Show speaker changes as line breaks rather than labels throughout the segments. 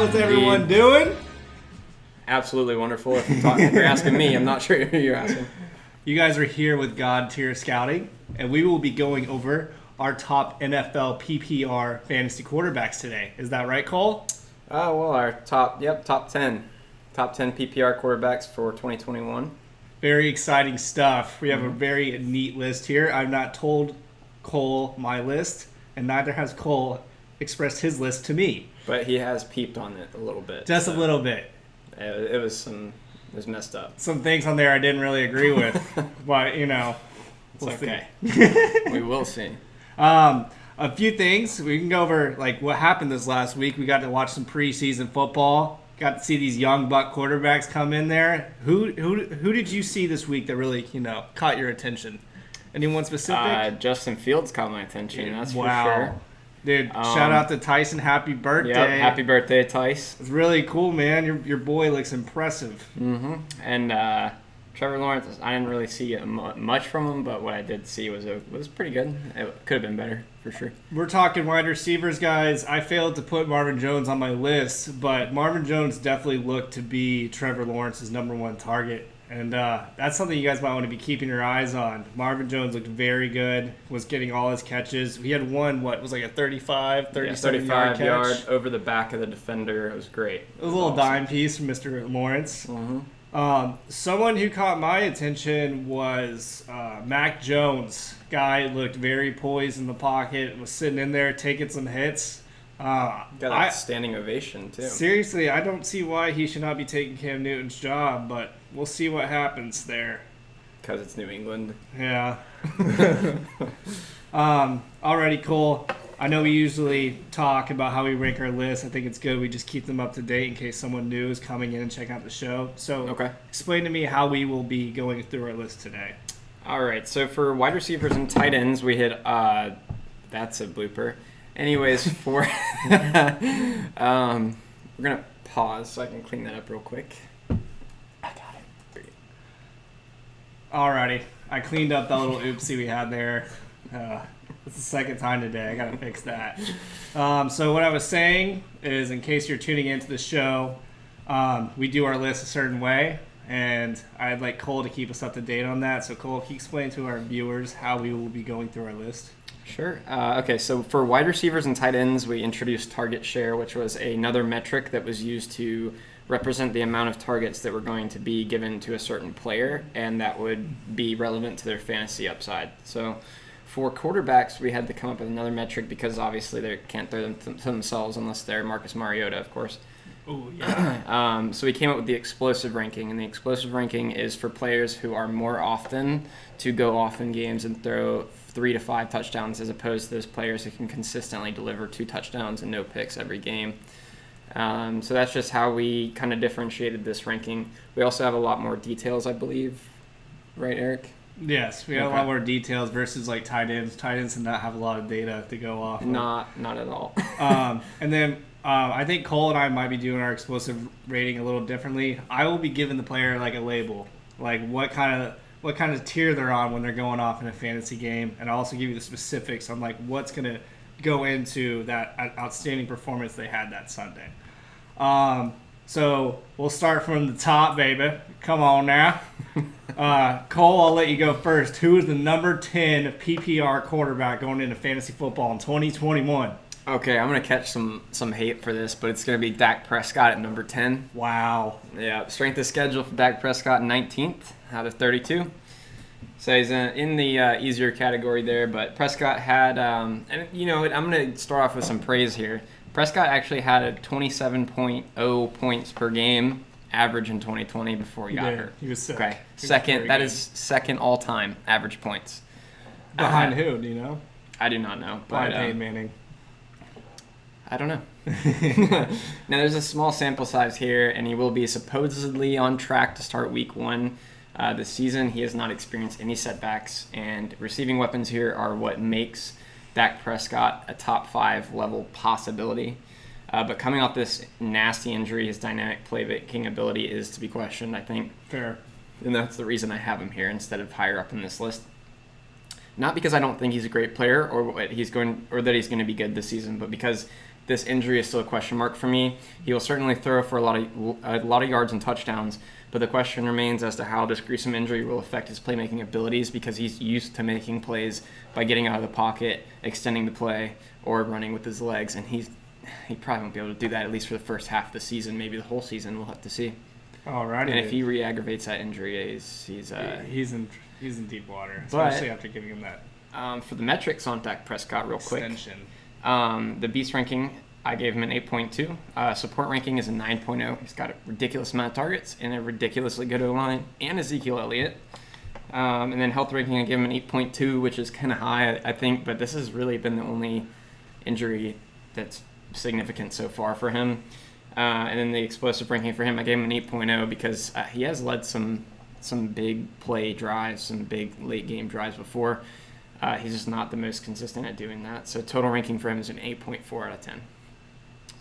How's everyone doing?
Absolutely wonderful. If you're asking me, I'm not sure who you're asking.
You guys are here with God Tier Scouting, and we will be going over our top NFL PPR fantasy quarterbacks today. Is that right, Cole?
Well, our top 10 PPR quarterbacks for 2021.
Very exciting stuff. We have a very neat list here. I've not told Cole my list, and neither has Cole expressed his list to me.
But he has peeped on it a little bit.
Just a little bit.
It was messed up.
Some things on there I didn't really agree with, but
It's okay. We will see.
A few things we can go over, like what happened this last week. We got to watch some preseason football. Got to see these young buck quarterbacks come in there. Who did you see this week that really caught your attention? Anyone specific?
Justin Fields caught my attention. That's for sure.
Dude, shout out to Tyson. Happy birthday.
Yep, happy birthday, Tice.
It's really cool, man. Your boy looks impressive.
Mm-hmm. And Trevor Lawrence, I didn't really see much from him, but what I did see was pretty good. It could have been better, for sure. We're
talking wide receivers, guys. I failed to put Marvin Jones on my list, but Marvin Jones definitely looked to be Trevor Lawrence's number one target. And that's something you guys might want to be keeping your eyes on. Marvin Jones looked very good, was getting all his catches. He had one, was like a 37-yard
yard over the back of the defender. It was great.
It was a little dime piece from Mr. Lawrence. Mm-hmm. Someone who caught my attention was Mac Jones. Guy looked very poised in the pocket, was sitting in there taking some hits.
Got a standing ovation, too.
Seriously, I don't see why he should not be taking Cam Newton's job, but we'll see what happens there.
Because it's New England.
Yeah. Alrighty, Cole. I know we usually talk about how we rank our lists. I think it's good we just keep them up to date in case someone new is coming in and checking out the show. So Explain to me how we will be going through our list today.
All right. So for wide receivers and tight ends, we hit that's a blooper. Anyways, we're going to pause so I can clean that up real quick. I got it.
Alrighty. I cleaned up that little oopsie we had there. It's the second time today. I got to fix that. So what I was saying is, in case you're tuning into the show, we do our list a certain way, and I'd like Cole to keep us up to date on that. So Cole, can you explain to our viewers how we will be going through our list?
Sure. Okay, so for wide receivers and tight ends, we introduced target share, which was another metric that was used to represent the amount of targets that were going to be given to a certain player, and that would be relevant to their fantasy upside. So for quarterbacks, we had to come up with another metric because obviously they can't throw them to themselves unless they're Marcus Mariota, of course.
Oh, yeah.
So we came up with the explosive ranking, and the explosive ranking is for players who are more often to go off in games and throw 3 to 5 touchdowns as opposed to those players who can consistently deliver 2 touchdowns and no picks every game. So that's just how we kind of differentiated this ranking. We also have a lot more details, I believe. Right, Eric?
Yes, we have a lot more details versus like tight ends. Tight ends do not have a lot of data to go off of.
Not at all.
And then I think Cole and I might be doing our explosive rating a little differently. I will be giving the player like a label, like what kind of tier they're on when they're going off in a fantasy game, and I'll also give you the specifics on like what's going to go into that outstanding performance they had that Sunday. So we'll start from the top, baby. Come on now. Cole, I'll let you go first. Who is the number 10 PPR quarterback going into fantasy football in 2021?
Okay, I'm going to catch some hate for this, but it's going to be Dak Prescott at number 10.
Wow.
Yeah, strength of schedule for Dak Prescott, 19th out of 32. So he's in the easier category there, but Prescott had, and you know, I'm going to start off with some praise here. Prescott actually had a 27.0 points per game average in 2020 before he got hurt.
He was sick.
Okay, that is second all-time average points.
Behind who, do you know?
I do not know.
Behind Peyton Manning.
I don't know. Now, there's a small sample size here, and he will be supposedly on track to start week 1 this season. He has not experienced any setbacks, and receiving weapons here are what makes Dak Prescott a top 5 level possibility. But coming off this nasty injury, his dynamic playmaking ability is to be questioned, I think.
Fair.
And that's the reason I have him here instead of higher up in this list. Not because I don't think he's a great player or that he's going to be good this season, but because this injury is still a question mark for me. He will certainly throw for a lot of yards and touchdowns, but the question remains as to how this gruesome injury will affect his playmaking abilities, because he's used to making plays by getting out of the pocket, extending the play, or running with his legs, and he probably won't be able to do that at least for the first half of the season, maybe the whole season. We'll have to see.
Alrighty.
And if he re-aggravates that injury, he's
in deep water, especially after giving him that.
For the metrics on Dak Prescott, real
extension.
Quick, the Beast ranking, I gave him an 8.2. Support ranking is a 9.0. He's got a ridiculous amount of targets and a ridiculously good O-line, and Ezekiel Elliott. And then health ranking, I gave him an 8.2, which is kind of high, I think, but this has really been the only injury that's significant so far for him. And then the explosive ranking for him, I gave him an 8.0 because he has led some big play drives, some big late game drives before. He's just not the most consistent at doing that. So total ranking for him is an 8.4 out of 10.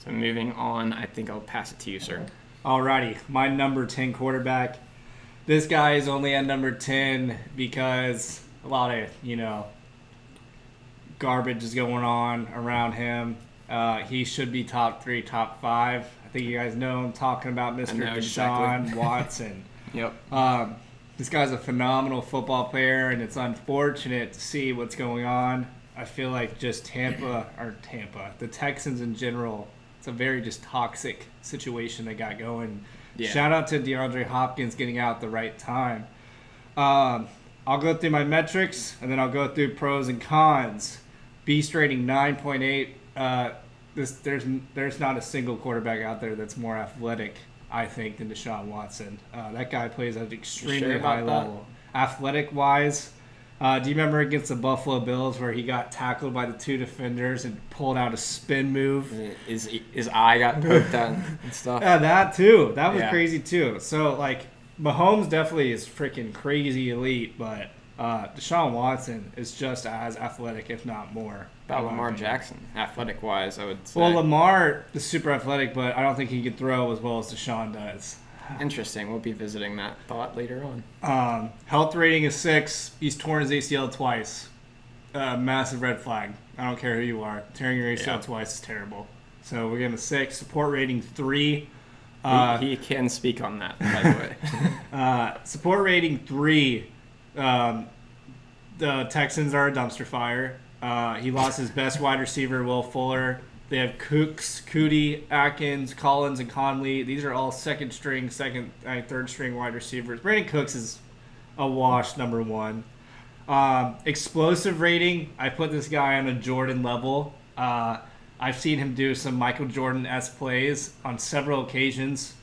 So moving on, I think I'll pass it to you, sir.
Alrighty, my number 10 quarterback. This guy is only at number 10 because a lot of, garbage is going on around him. He should be top 3, top 5. I think you guys know I'm talking about Mr. Deshaun Watson.
Yep.
This guy's a phenomenal football player, and it's unfortunate to see what's going on. I feel like just Tampa, the Texans in general, it's a very just toxic situation they got going. Yeah. Shout out to DeAndre Hopkins getting out at the right time. I'll go through my metrics, and then I'll go through pros and cons. Beast rating 9.8. There's not a single quarterback out there that's more athletic, I think, than Deshaun Watson. That guy plays at an extremely high level. Athletic-wise, do you remember against the Buffalo Bills where he got tackled by the 2 defenders and pulled out a spin move?
His eye got poked out and stuff.
Yeah, that too. That was crazy too. So, Mahomes definitely is freaking crazy elite, but Deshaun Watson is just as athletic, if not more.
About Lamar Jackson, athletic-wise, I would say.
Well, Lamar is super athletic, but I don't think he can throw as well as Deshaun does.
Interesting. We'll be visiting that thought later on.
Health rating is 6. He's torn his ACL twice. Massive red flag. I don't care who you are. Tearing your ACL twice is terrible. So we're giving a 6. Support rating 3.
He can speak on that, by the way.
Support rating 3. The Texans are a dumpster fire. He lost his best wide receiver, Will Fuller. They have Cooks, Cootie, Atkins, Collins, and Conley. These are all third string wide receivers. Brandon Cooks is a wash, number 1. Explosive rating, I put this guy on a Jordan level. I've seen him do some Michael Jordan-esque plays on several occasions.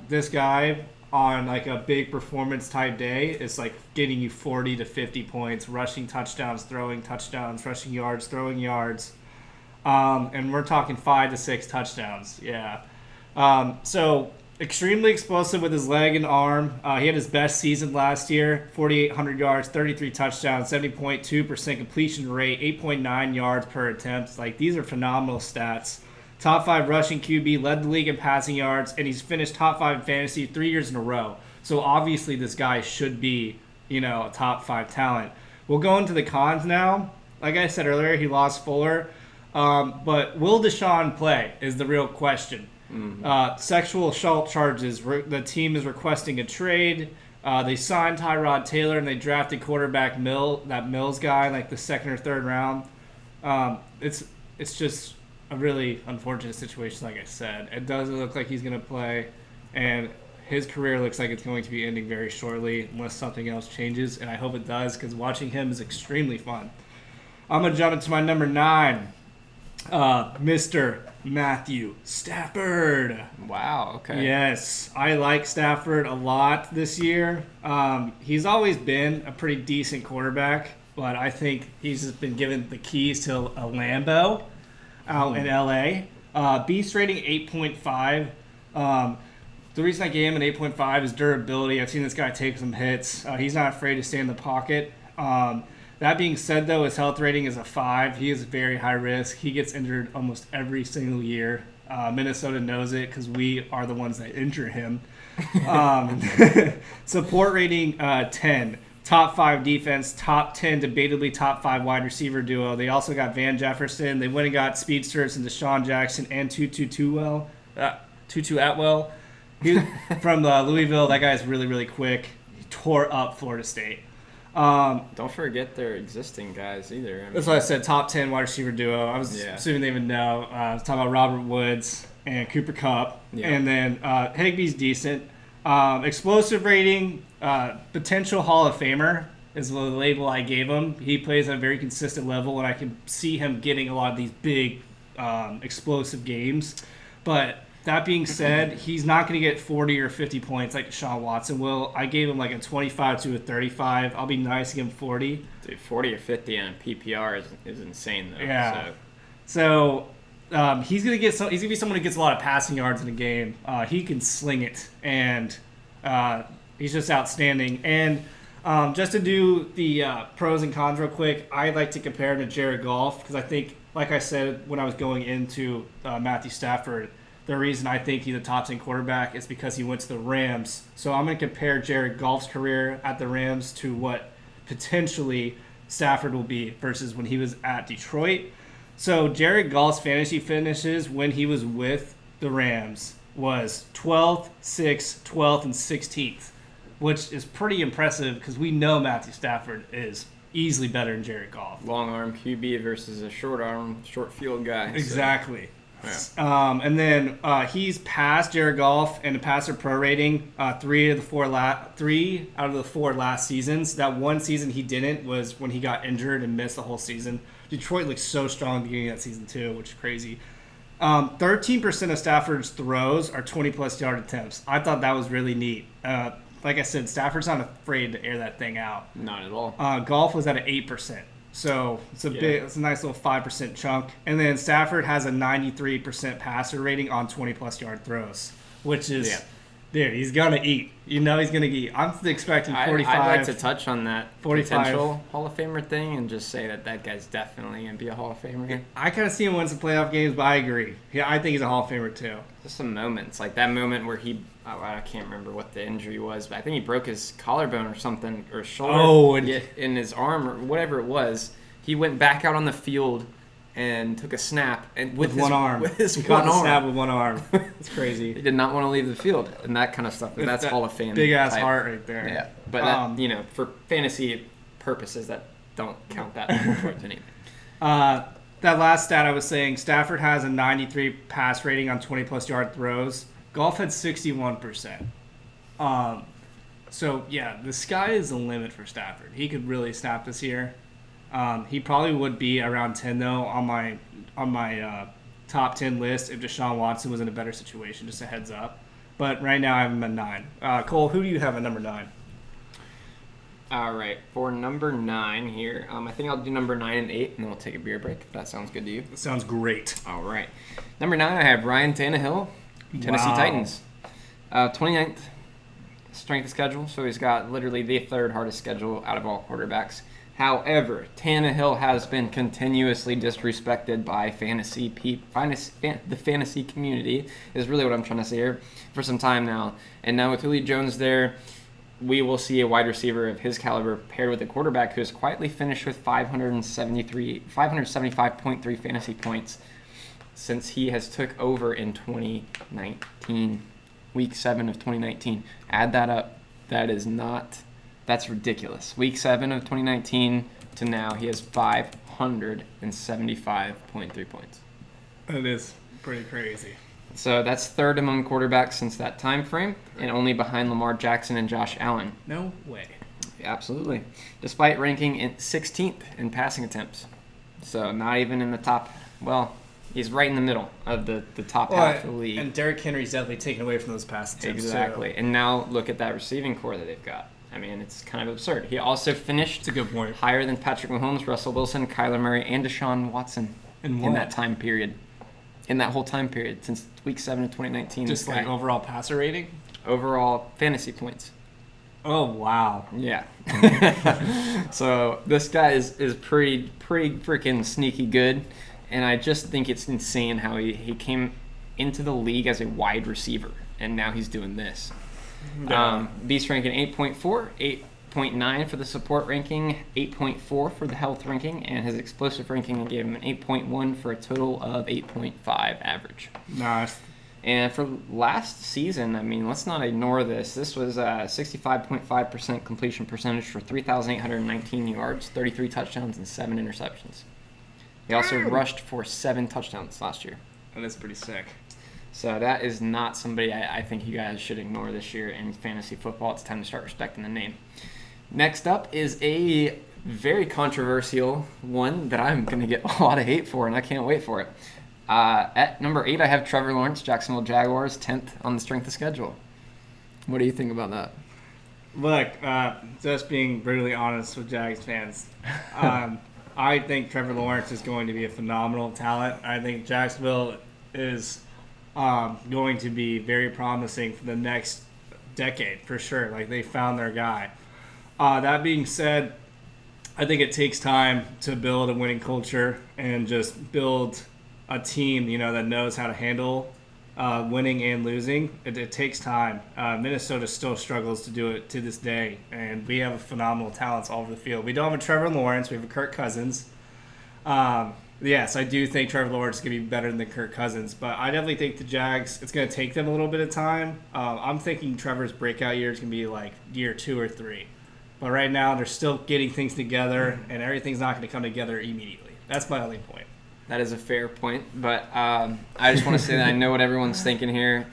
This guy on a big performance type day is getting you 40 to 50 points, rushing touchdowns, throwing touchdowns, rushing yards, throwing yards. And we're talking 5 to 6 touchdowns. Yeah. So extremely explosive with his leg and arm. He had his best season last year, 4,800 yards, 33 touchdowns, 70.2% completion rate, 8.9 yards per attempt. These are phenomenal stats. Top 5 rushing QB, led the league in passing yards, and he's finished top 5 in fantasy 3 years in a row. So obviously this guy should be, a top 5 talent. We'll go into the cons now. Like I said earlier, he lost Fuller. But will Deshaun play is the real question. Mm-hmm. Sexual assault charges. The team is requesting a trade. They signed Tyrod Taylor and they drafted quarterback Mills guy the second or third round. It's just a really unfortunate situation, like I said. It doesn't look like he's going to play, and his career looks like it's going to be ending very shortly unless something else changes, and I hope it does because watching him is extremely fun. I'm going to jump into my number 9. Mr. Matthew Stafford.
Wow, okay.
Yes, I like Stafford a lot this year. He's always been a pretty decent quarterback, but I think he's just been given the keys to a Lambo out in LA. Beast rating 8.5. The reason I gave him an 8.5 is durability. I've seen this guy take some hits. He's not afraid to stay in the pocket. That being said, though, his health rating is a 5. He is very high risk. He gets injured almost every single year. Minnesota knows it because we are the ones that injure him. Support rating 10. top 5 defense, top 10, debatably top 5 wide receiver duo. They also got Van Jefferson. They went and got speedsters and Deshaun Jackson and Tutu Atwell. He from Louisville. That guy's really, really quick. He tore up Florida State.
Don't forget their existing guys either. I mean,
That's why I said top 10 wide receiver duo. I was assuming they would know. I was talking about Robert Woods and Cooper Kupp.
Yeah.
And then Higbee's decent. Explosive rating, potential Hall of Famer is the label I gave him. He plays at a very consistent level, and I can see him getting a lot of these big explosive games. But that being said, he's not going to get 40 or 50 points like Deshaun Watson will. I gave him like a 25 to a 35. I'll be nice to give him 40.
Dude, 40 or 50 on PPR is insane though.
Yeah. So he's gonna get he's gonna be someone who gets a lot of passing yards in a game. He can sling it, and he's just outstanding. And just to do the pros and cons real quick, I'd like to compare him to Jared Goff because I think, like I said when I was going into Matthew Stafford, the reason I think he's a top 10 quarterback is because he went to the Rams. So I'm going to compare Jared Goff's career at the Rams to what potentially Stafford will be versus when he was at Detroit. So Jared Goff's fantasy finishes when he was with the Rams was 12th, 6th, 12th, and 16th, which is pretty impressive because we know Matthew Stafford is easily better than Jared Goff.
Long arm QB versus a short arm, short field guy.
Exactly.
So. Yeah.
And then he's passed Jared Goff in the passer pro rating 3 out of the 4 last seasons. That one season he didn't was when he got injured and missed the whole season. Detroit looked so strong at the beginning of that season too, which is crazy. 13% of Stafford's throws are 20-plus yard attempts. I thought that was really neat. Like I said, Stafford's not afraid to air that thing out.
Not at all.
Goff was at an 8%. So it's a nice little 5% chunk. And then Stafford has a 93% passer rating on 20-plus yard throws, which is, dude, he's going to eat. You know he's going to eat. I'm expecting 45.
I'd like to touch on that
45.
Potential Hall of Famer thing and just say that guy's definitely going to be a Hall of Famer.
I kind of see him win some playoff games, but I agree. Yeah, I think he's a Hall of Famer too.
Just some moments. Like that moment where I can't remember what the injury was, but I think he broke his collarbone or something, or shoulder in his arm or whatever it was. He went back out on the field and took a snap and with
one arm.
With his
he
one
caught
arm.
the snap with one arm. It's crazy.
He did not want to leave the field and that kind of stuff. But that's Hall of Fame.
Big ass
type.
heart right there.
Yeah, but that, for fantasy purposes, that don't count that towards anything.
That last stat I was saying, Stafford has a 93 pass rating on 20-plus yard throws. Goff had 61%. So, yeah, the sky is the limit for Stafford. He could really snap this year. He probably would be around 10, though, on my top 10 list if Deshaun Watson was in a better situation, just a heads up. But right now I have him at 9. Cole, who do you have at number 9?
All right, for number 9 here, I think I'll do number 9 and 8, and then we'll take a beer break, if that sounds good to you.
That sounds great.
All right. Number 9, I have Ryan Tannehill, Tennessee Titans. 29th strength of schedule, so he's got literally the 3rd hardest schedule out of all quarterbacks. However, Tannehill has been continuously disrespected by the fantasy community, is really what I'm trying to say here, for some time now. And now with Julio Jones there, we will see a wide receiver of his caliber paired with a quarterback who has quietly finished with 575.3 fantasy points since he has took over in 2019, week 7 of 2019. Add that up. That's ridiculous. Week 7 of 2019 to now, he has 575.3 points.
That is pretty crazy.
So that's 3rd among quarterbacks since that time frame, and only behind Lamar Jackson and Josh Allen.
No way.
Absolutely. Despite ranking in 16th in passing attempts. So not even in the top, he's right in the middle of the top half of the league.
And Derrick Henry's definitely taken away from those pass attempts.
Exactly. And now look at that receiving core that they've got. I mean, it's kind of absurd. He also finished
That's a good point.
higher than Patrick Mahomes, Russell Wilson, Kyler Murray, and Deshaun Watson in that time period. In that whole time period, since week 7 of 2019.
Just like overall passer rating?
Overall fantasy points.
Oh, wow.
Yeah. So this guy is pretty freaking sneaky good. And I just think it's insane how he came into the league as a wide receiver. And now he's doing this. Beast ranking 8.4 8.9 for the support ranking, 8.4 for the health ranking, and his explosive ranking gave him an 8.1 for a total of 8.5 average.
Nice.
And for last season, I mean, let's not ignore this. This was 65.5% completion percentage for 3,819 yards, 33 touchdowns, and 7 interceptions. He also rushed for 7 touchdowns last year.
And that's pretty sick.
So that is not somebody I think you guys should ignore this year in fantasy football. It's time to start respecting the name. Next up is a very controversial one that I'm going to get a lot of hate for, and I can't wait for it. At number 8, I have Trevor Lawrence, Jacksonville Jaguars, 10th on the strength of schedule. What do you think about that?
Look, just being brutally honest with Jags fans, I think Trevor Lawrence is going to be a phenomenal talent. I think Jacksonville is going to be very promising for the next decade, for sure. Like, they found their guy. That being said, I think it takes time to build a winning culture and just build a team, that knows how to handle winning and losing. It takes time. Minnesota still struggles to do it to this day, and we have phenomenal talents all over the field. We don't have a Trevor Lawrence. We have a Kirk Cousins. Yes, I do think Trevor Lawrence is going to be better than Kirk Cousins, but I definitely think the Jags, it's going to take them a little bit of time. I'm thinking Trevor's breakout year is going to be like year 2 or 3. But right now, they're still getting things together, and everything's not going to come together immediately. That's my only point.
That is a fair point, but I just want to say that I know what everyone's thinking here,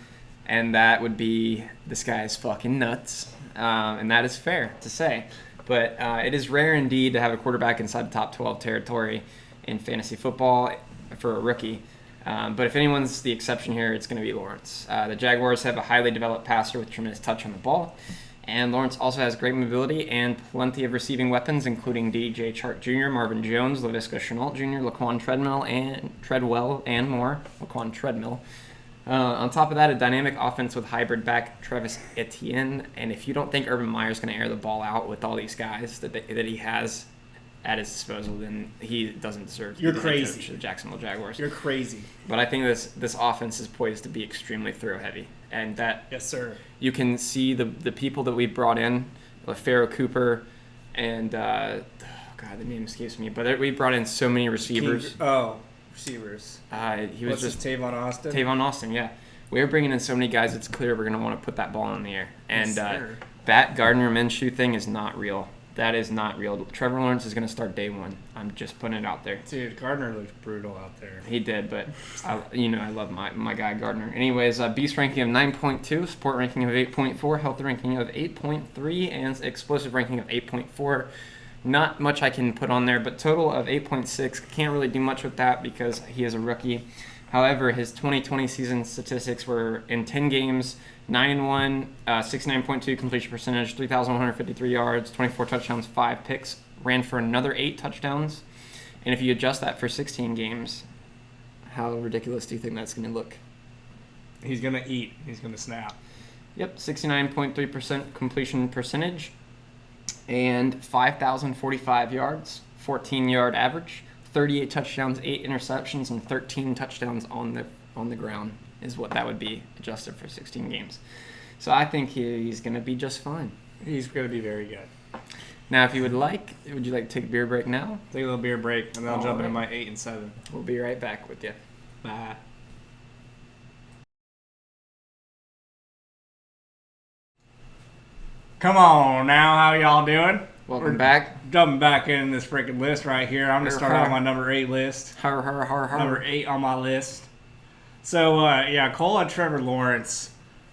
and that would be this guy is fucking nuts, and that is fair to say. But it is rare indeed to have a quarterback inside the top 12 territory in fantasy football for a rookie. But if anyone's the exception here, it's going to be Lawrence. The Jaguars have a highly developed passer with tremendous touch on the ball. And Lawrence also has great mobility and plenty of receiving weapons, including DJ Chark Jr., Marvin Jones, Laviska Shenault Jr., Laquan Treadwell, and more. Laquan Treadmill. On top of that, a dynamic offense with hybrid back Travis Etienne. And if you don't think Urban Meyer's going to air the ball out with all these guys that he has at his disposal, then he doesn't deserve to be the head coach of the Jacksonville Jaguars.
You're crazy.
But I think this offense is poised to be extremely throw heavy, and that
yes, sir.
You can see the people that we brought in, Pharaoh Cooper, and God, the name escapes me. But we brought in so many receivers.
Receivers.
He was just
Tavon Austin.
Tavon Austin, yeah. We are bringing in so many guys. It's clear we're going to want to put that ball in the air. And that Gardner Minshew thing is not real. That is not real. Trevor Lawrence is going to start day 1. I'm just putting it out there.
Dude, Gardner looked brutal out there.
He did, but I love my guy Gardner. Anyways, Beast ranking of 9.2, support ranking of 8.4, health ranking of 8.3, and explosive ranking of 8.4. Not much I can put on there, but total of 8.6. Can't really do much with that because he is a rookie. However, his 2020 season statistics were in 10 games, 9-1, 69.2 completion percentage, 3,153 yards, 24 touchdowns, 5 picks, ran for another 8 touchdowns. And if you adjust that for 16 games, how ridiculous do you think that's going to look?
He's going to eat. He's going to snap.
Yep, 69.3% completion percentage and 5,045 yards, 14-yard average, 38 touchdowns, 8 interceptions, and 13 touchdowns on the ground is what that would be adjusted for 16 games. So I think he's going to be just fine.
He's going to be very good.
Now, if you would you like to take a beer break now?
Take a little beer break, and then I'll jump into my 8 and 7.
We'll be right back with you. Bye.
Come on now, how y'all doing?
Welcome back.
Jumping back in this freaking list right here. I'm going to start out my number 8 list. Number 8 on my list. So, Cole and Trevor Lawrence.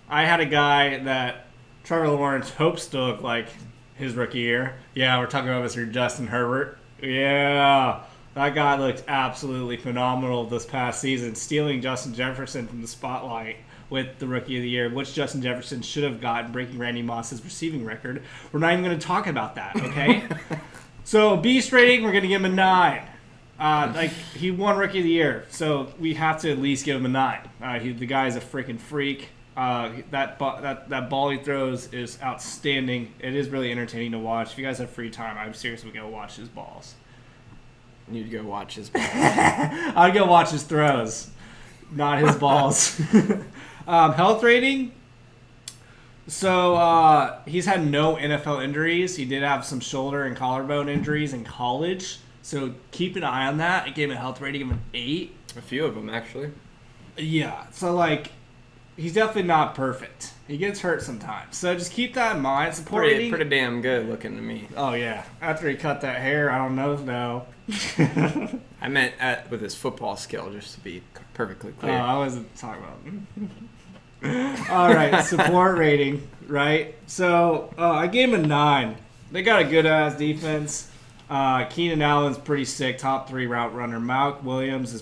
I had a guy that Trevor Lawrence hopes to look like his rookie year. Yeah, we're talking about Mr. Justin Herbert. Yeah, that guy looked absolutely phenomenal this past season, stealing Justin Jefferson from the spotlight with the Rookie of the Year, which Justin Jefferson should have gotten, breaking Randy Moss's receiving record. We're not even going to talk about that, okay? So, Beast rating, we're going to give him a 9. He won Rookie of the Year, so we have to at least give him a 9. The guy's a freaking freak. That ball he throws is outstanding. It is really entertaining to watch. If you guys have free time, I'm seriously going to watch his balls.
You'd go watch his balls.
I'd go watch his throws, not his balls. Health rating. So he's had no NFL injuries. He did have some shoulder and collarbone injuries in college. So keep an eye on that. I gave him a health rating of an 8.
A few of them, actually.
Yeah. So, like, he's definitely not perfect. He gets hurt sometimes. So just keep that in mind. Support rating.
Pretty damn good looking to me.
Oh, yeah. After he cut that hair, I don't know. No.
I meant with his football skill, just to be perfectly clear.
I wasn't talking about All right. Support rating, right? So I gave him a 9. They got a good-ass defense. Keenan Allen's pretty sick, top 3 route runner. Malk Williams is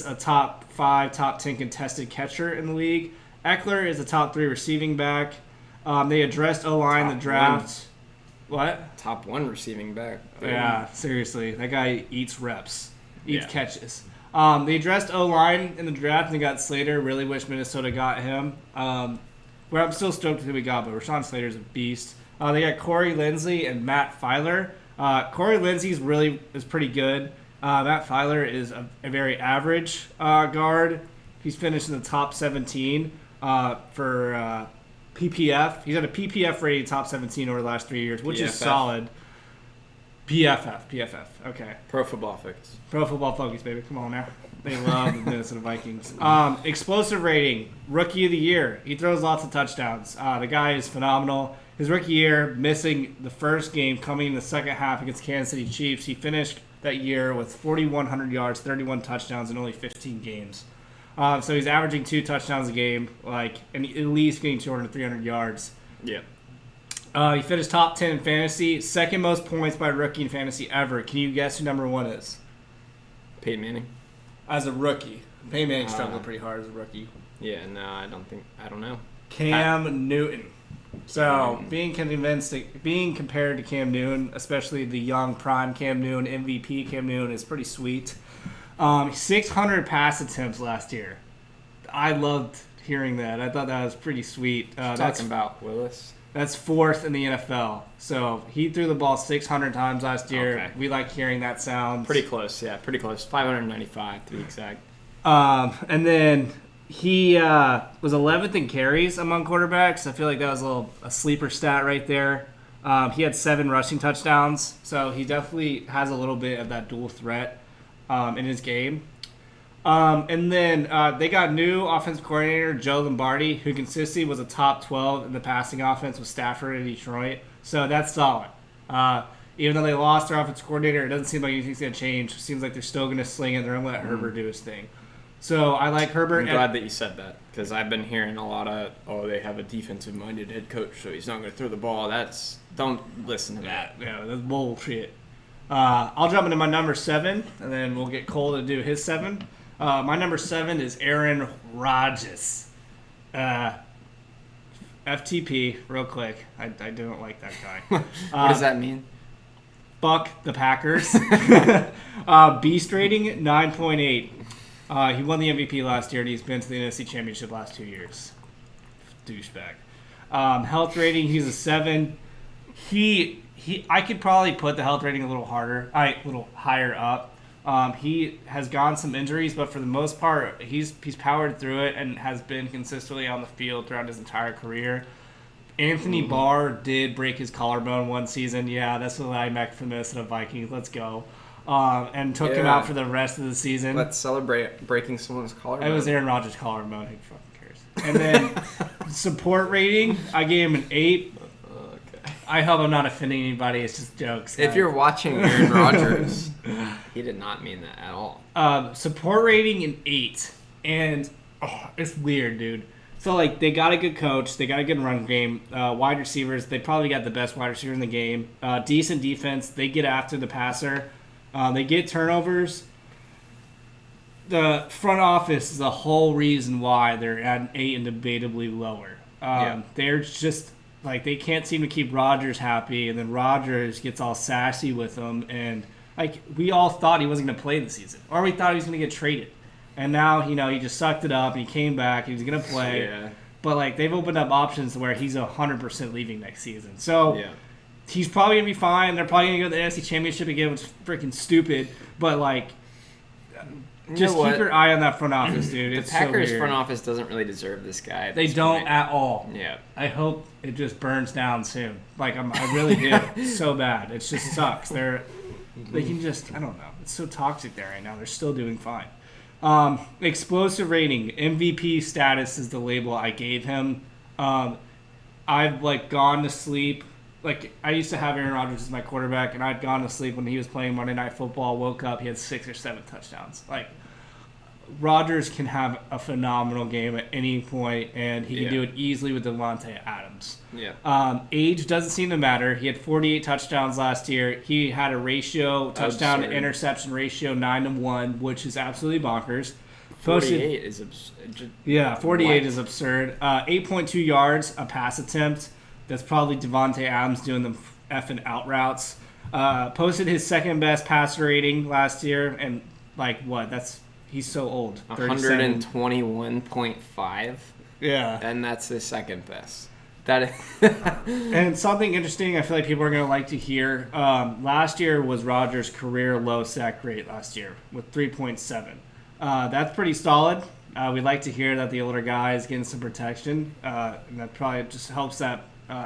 a top 5, top 10 contested catcher in the league. Eckler is a top 3 receiving back. They addressed O-line in the draft. What?
Top 1 receiving back.
Yeah, seriously. That guy eats reps, catches. They addressed O-line in the draft and they got Slater. Really wish Minnesota got him. Where I'm still stoked with who we got, but Rashawn Slater's a beast. They got Corey Linsley and Matt Filer. Corey Lindsey is pretty good. Matt Filer is a very average guard. He's finished in the top 17 for PPF. He's had a PPF rating top 17 over the last 3 years, which is solid. PFF. Okay.
Pro Football Focus.
Pro Football Focus, baby. Come on now. They love the Minnesota Vikings. Explosive rating, Rookie of the Year. He throws lots of touchdowns. The guy is phenomenal. His rookie year, missing the first game, coming in the second half against Kansas City Chiefs. He finished that year with 4,100 yards, 31 touchdowns in only 15 games. So he's averaging 2 touchdowns a game, and at least getting 200 to 300 yards.
Yeah.
He finished top 10 in fantasy, second most points by a rookie in fantasy ever. Can you guess who number 1 is?
Peyton Manning.
As a rookie. Peyton Manning struggled pretty hard as a rookie.
Yeah, no, I don't know.
Cam Newton. So being compared to Cam Newton, especially the young prime Cam Newton, MVP Cam Newton, is pretty sweet. 600 pass attempts last year. I loved hearing that. I thought that was pretty sweet.
Talking about Willis.
That's 4th in the NFL. So he threw the ball 600 times last year.
Okay.
We like hearing that sound.
Pretty close, yeah. Pretty close. 595 to be exact.
And then he was 11th in carries among quarterbacks. I feel like that was a sleeper stat right there. He had 7 rushing touchdowns. So he definitely has a little bit of that dual threat in his game. And then they got new offensive coordinator, Joe Lombardi, who consistently was a top 12 in the passing offense with Stafford in Detroit. So that's solid. Even though they lost their offensive coordinator, it doesn't seem like anything's going to change. It seems like they're still going to sling it. They're going to let Herbert do his thing. So I like Herbert.
I'm glad that you said that because I've been hearing a lot of, they have a defensive-minded head coach, so he's not going to throw the ball. Don't listen to that.
Yeah, that's bullshit. I'll jump into my number 7, and then we'll get Cole to do his 7. My number 7 is Aaron Rodgers. FTP, real quick. I don't like that guy.
What does that mean?
Fuck the Packers. Beast rating, 9.8. He won the MVP last year, and he's been to the NFC Championship last 2 years. Douchebag. Health rating, he's a 7. I could probably put the health rating a little higher up. He has gone some injuries, but for the most part, he's powered through it and has been consistently on the field throughout his entire career. Anthony Barr did break his collarbone one season. Yeah, that's what I meant for the Minnesota Vikings. Let's go. And took him out for the rest of the season.
Let's celebrate breaking someone's collarbone.
It was Aaron Rodgers' collarbone. Who fucking cares? And then support rating, I gave him an 8. I hope I'm not offending anybody. It's just jokes.
If you're watching Aaron Rodgers, he did not mean that at all.
Support rating an 8. And it's weird, dude. So, they got a good coach. They got a good run game. Wide receivers, they probably got the best wide receiver in the game. Decent defense. They get after the passer. They get turnovers. The front office is the whole reason why they're at an 8 and debatably lower. They're just... they can't seem to keep Rodgers happy, and then Rodgers gets all sassy with them, and, we all thought he wasn't going to play the season. Or we thought he was going to get traded. And now, he just sucked it up, and he came back, and he's going to play.
Yeah.
But, they've opened up options where he's 100% leaving next season. So, he's probably going to be fine. They're probably going to go to the NFC Championship again, which is freaking stupid. But, Just
know
keep
what?
your eye on that front office, dude.
The
It's
Packers
so weird.
front office doesn't really deserve this guy. At
They
this
don't
point.
at all.
Yeah.
I hope it just burns down soon. Like I really do. It's so bad. It just sucks. They can just, I don't know. It's so toxic there right now. They're still doing fine. Explosive rating, MVP status is the label I gave him. I've gone to sleep. I used to have Aaron Rodgers as my quarterback, and I'd gone to sleep when he was playing Monday Night Football. Woke up, he had 6 or 7 touchdowns. Rodgers can have a phenomenal game at any point, and he can do it easily with Devontae Adams.
Yeah.
Age doesn't seem to matter. He had 48 touchdowns last year. He had a touchdown to interception ratio 9-1, which is absolutely bonkers.
48 is absurd.
Yeah, 48 is absurd. 8.2 yards a pass attempt. That's probably Devontae Adams doing the effing out routes. Posted his second best passer rating last year, and he's so old.
121.5.
Yeah.
And that's the second best. That is
And something interesting I feel like people are going to like to hear. Last year was Rodgers' career low sack rate last year with 3.7. That's pretty solid. We'd like to hear that the older guy is getting some protection. And that probably just helps that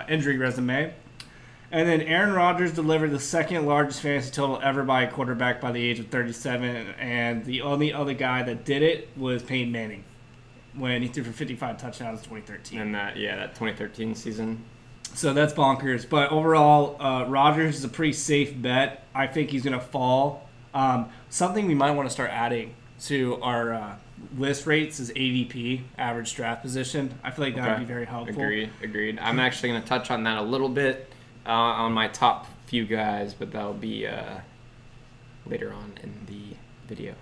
injury resume. And then Aaron Rodgers delivered the second largest fantasy total ever by a quarterback by the age of 37. And the only other guy that did it was Peyton Manning when he threw for 55 touchdowns in 2013.
And that 2013 season.
So that's bonkers. But overall, Rodgers is a pretty safe bet. I think he's going to fall. Something we might want to start adding to our list rates is ADP, average draft position. I feel like that would be very helpful.
Agreed. I'm actually going to touch on that a little bit on my top few guys, but that'll be later on in the video.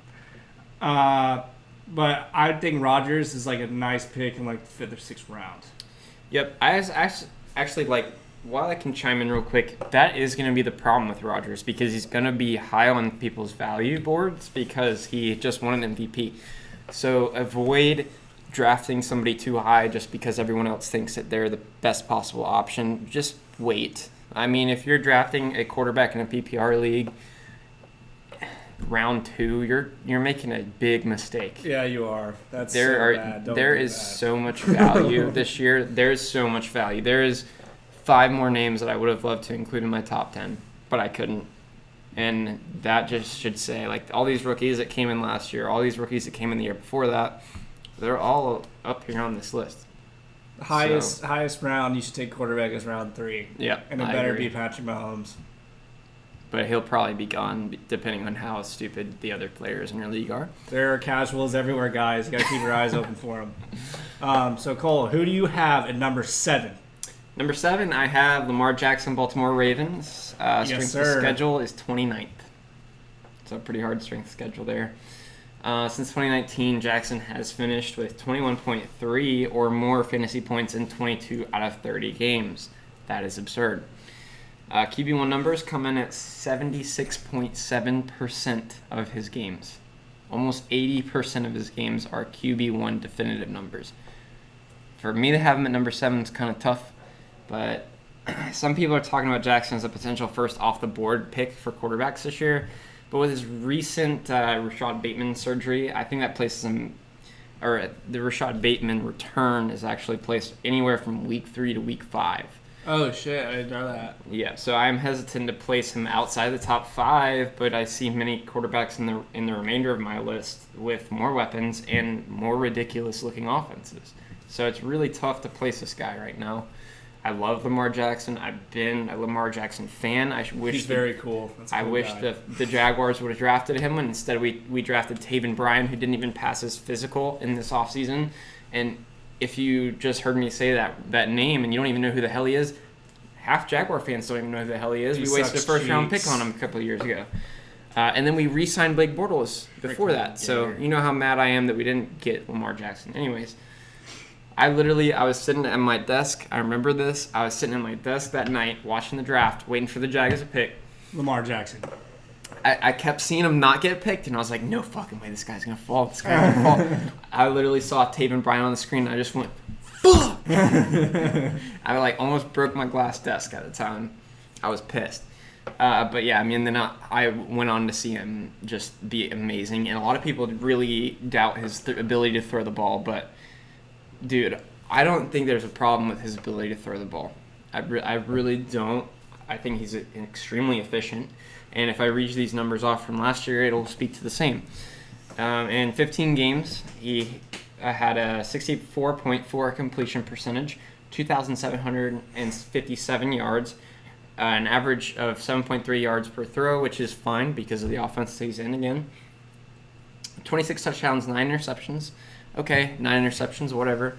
But I think Rodgers is a nice pick in the 5th or 6th round.
Yep. Actually, while I can chime in real quick, that is going to be the problem with Rodgers because he's going to be high on people's value boards because he just won an MVP. So avoid drafting somebody too high just because everyone else thinks that they're the best possible option. Just wait. I mean, if you're drafting a quarterback in a PPR league, round 2, you're making a big mistake.
Yeah, you are. That's
bad. There is so much value this year. There's so much value. There is 5 more names that I would have loved to include in my top 10, but I couldn't. And that just should say, all these rookies that came in last year, all these rookies that came in the year before that, they're all up here on this list.
Highest round you should take quarterback is round 3.
Yeah,
and it better be Patrick Mahomes.
But he'll probably be gone depending on how stupid the other players in your league are.
There are casuals everywhere, guys. You got to keep your eyes open for them. So, Cole, who do you have at number 7?
Number 7, I have Lamar Jackson, Baltimore Ravens. Strength of schedule is 29th. So a pretty hard strength schedule there. Since 2019, Jackson has finished with 21.3 or more fantasy points in 22 out of 30 games. That is absurd. QB1 numbers come in at 76.7% of his games. Almost 80% of his games are QB1 definitive numbers. For me to have him at number 7 is kind of tough, but some people are talking about Jackson as a potential first off-the-board pick for quarterbacks this year. But with his recent Rashad Bateman surgery, I think that places him, or the Rashad Bateman return is actually placed anywhere from week 3 to week 5.
Oh, shit. I didn't know that.
Yeah, so I'm hesitant to place him outside the top 5, but I see many quarterbacks in the remainder of my list with more weapons and more ridiculous-looking offenses. So it's really tough to place this guy right now. I love Lamar Jackson. I've been a Lamar Jackson fan.
He's very cool.
I wish the Jaguars would have drafted him, and instead we drafted Taven Bryan, who didn't even pass his physical in this offseason. And if you just heard me say that name and you don't even know who the hell he is, half Jaguar fans don't even know who the hell he is. We wasted a first-round pick on him a couple of years ago. And then we re-signed Blake Bortles before that. So you know how mad I am that we didn't get Lamar Jackson. Anyways, I was sitting at my desk. I remember this. I was sitting at my desk that night watching the draft, waiting for the Jags to pick
Lamar Jackson.
I kept seeing him not get picked, and I was like, no fucking way, this guy's going to fall. I literally saw Taven Bryan on the screen, and I just went, fuck! I almost broke my glass desk at the time. I was pissed. But yeah, I mean, then I went on to see him just be amazing, and a lot of people really doubt his ability to throw the ball. But dude, I don't think there's a problem with his ability to throw the ball. I really don't. I think he's extremely efficient, and if I read these numbers off from last year, it'll speak to the same. In 15 games, he had a 64.4 completion percentage, 2,757 yards, an average of 7.3 yards per throw, which is fine because of the offense that he's in again. 26 touchdowns, 9 interceptions. Okay, 9 interceptions, whatever.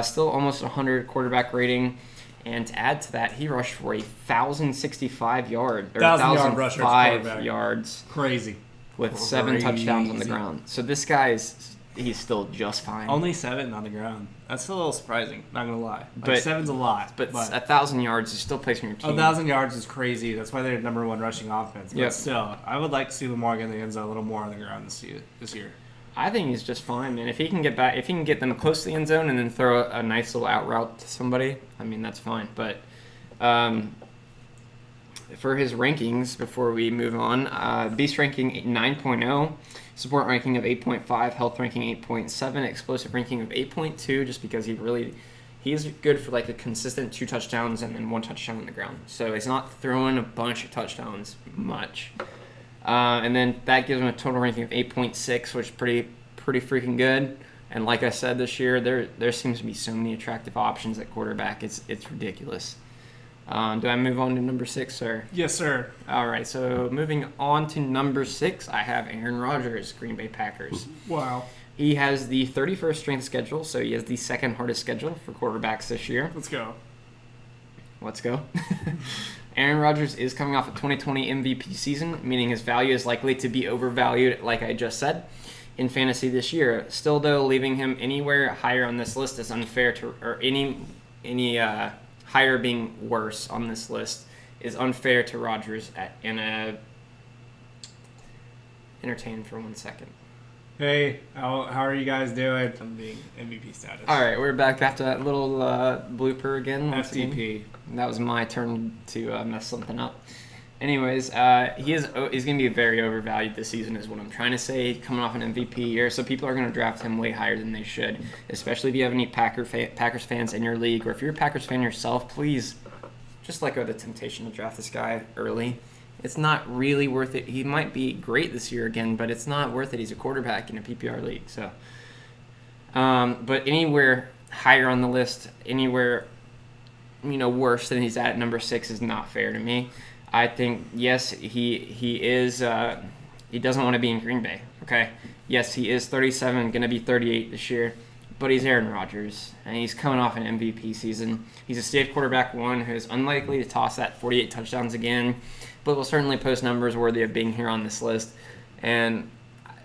Still almost 100 quarterback rating. And to add to that, he rushed for 1,065 yards. Or 1,005 yards.
Crazy.
With 7 touchdowns on the ground. So this guy's, he's still just fine.
Only 7 on the ground. That's a little surprising, not going to lie. Like, 7's a lot.
But 1,000 yards is still placing your team.
1,000 yards is crazy. That's why they're number 1 rushing offense. But still, I would like to see Lamar get in the end zone a little more on the ground this year.
I think he's just fine, man. If he can get back, if he can get them close to the end zone and then throw a nice little out route to somebody, I mean, that's fine. But for his rankings, before we move on, Beast ranking 9.0, support ranking of 8.5, health ranking 8.7, explosive ranking of 8.2, just because he's good for like a consistent 2 touchdowns and then 1 touchdown on the ground. So he's not throwing a bunch of touchdowns much. And then that gives him a total ranking of 8.6, which is pretty freaking good. And like I said, this year there seems to be so many attractive options at quarterback. It's ridiculous. Do I move on to number 6, sir?
Yes, sir.
All right. So moving on to number 6, I have Aaron Rodgers, Green Bay Packers.
Wow.
He has the 31st strength schedule, so he has the second hardest schedule for quarterbacks this year.
Let's go.
Aaron Rodgers is coming off a 2020 MVP season, meaning his value is likely to be overvalued, like I just said, in fantasy this year. Still, though, leaving him anywhere higher on this list is unfair to, or any higher being worse on this list is unfair to Rodgers. Entertain for 1 second.
Hey, how are you guys doing? I'm being MVP status.
All right, we're back after that little blooper again.
FTP.
That was my turn to mess something up. Anyways, he's going to be very overvalued this season is what I'm trying to say, coming off an MVP year. So people are going to draft him way higher than they should, especially if you have any Packers fans in your league. Or if you're a Packers fan yourself, please just let go of the temptation to draft this guy early. It's not really worth it. He might be great this year again, but it's not worth it. He's a quarterback in a PPR league. So, but anywhere higher on the list, anywhere worse than he's at number 6 is not fair to me. I think yes, he is. He doesn't want to be in Green Bay. Okay, yes, he is 37, going to be 38 this year, but he's Aaron Rodgers and he's coming off an MVP season. He's a safe quarterback 1 who is unlikely to toss that 48 touchdowns again, but will certainly post numbers worthy of being here on this list. And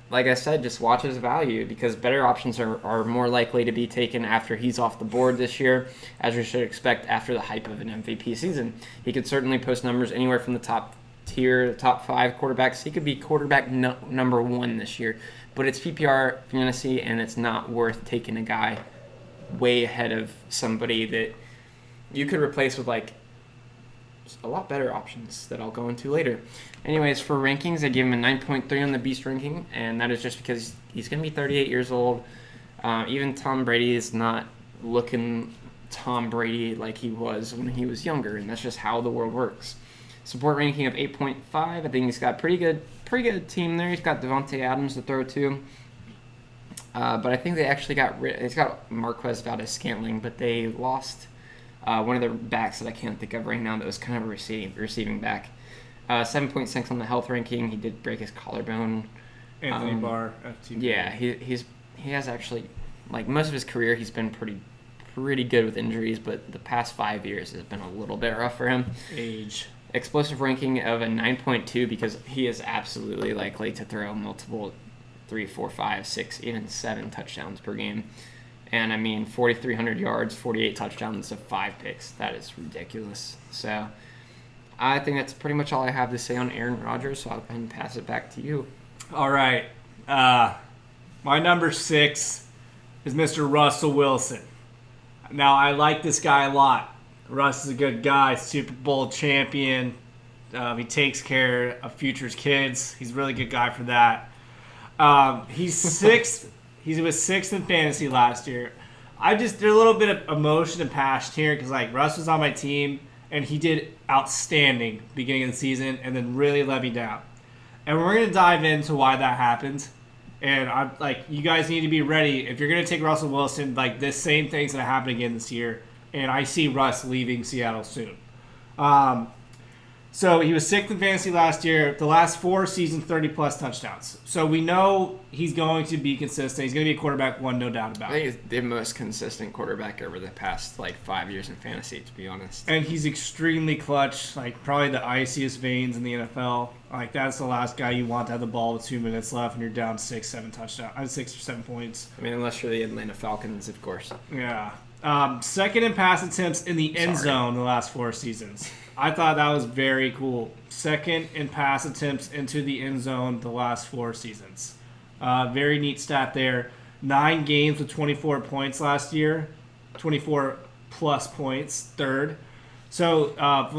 like I said, just watch his value because better options are more likely to be taken after he's off the board this year, as we should expect after the hype of an MVP season. He could certainly post numbers anywhere from the top tier, top 5 quarterbacks. He could be quarterback number 1 this year, but it's PPR fantasy, and it's not worth taking a guy way ahead of somebody that you could replace with like a lot better options that I'll go into later. Anyways, for rankings, I give him a 9.3 on the Beast ranking, and that is just because he's going to be 38 years old. Even Tom Brady is not looking Tom Brady like he was when he was younger, and that's just how the world works. Support ranking of 8.5. I think he's got pretty good team there. He's got Devontae Adams to throw to. But I think they actually he's got Marquez Valdes-Scantling, but they lost one of their backs that I can't think of right now that was kind of a receiving back. 7.6 on the health ranking. He did break his collarbone.
Anthony Barr, FTP.
Yeah, he has actually, like most of his career, he's been pretty good with injuries, but the past 5 years has been a little bit rough for him.
Age.
Explosive ranking of a 9.2 because he is absolutely likely to throw multiple 3, 4, 5, 6, even 7 touchdowns per game. And I mean, 4,300 yards, 48 touchdowns, 5 picks. That is ridiculous. So I think that's pretty much all I have to say on Aaron Rodgers, so I'll go ahead and pass it back to you.
All right. My number 6 is Mr. Russell Wilson. Now, I like this guy a lot. Russ is a good guy, Super Bowl champion. He takes care of Future's kids. He's a really good guy for that. He's sixth. He was sixth in fantasy last year. There's a little bit of emotion and passion here because like Russ was on my team and he did outstanding beginning of the season and then really let me down. And we're gonna dive into why that happened. And I'm like, you guys need to be ready if you're gonna take Russell Wilson. Like this same thing's gonna happen again this year. And I see Russ leaving Seattle soon. So he was sixth in fantasy last year. The last 4 seasons, 30-plus touchdowns. So we know he's going to be consistent. He's going to be a quarterback one, no doubt about
I
it.
think he's the most consistent quarterback over the past 5 years in fantasy, to be honest.
And he's extremely clutch, probably the iciest veins in the NFL. That's the last guy you want to have the ball with 2 minutes left and you're down 6 or 7 points.
I mean, unless you're the Atlanta Falcons, of course.
Yeah. Second in pass attempts in the end zone the last 4 seasons. I thought that was very cool. Second in pass attempts into the end zone the last 4 seasons. Very neat stat there. 9 games with 24 points last year. 24-plus points, third. So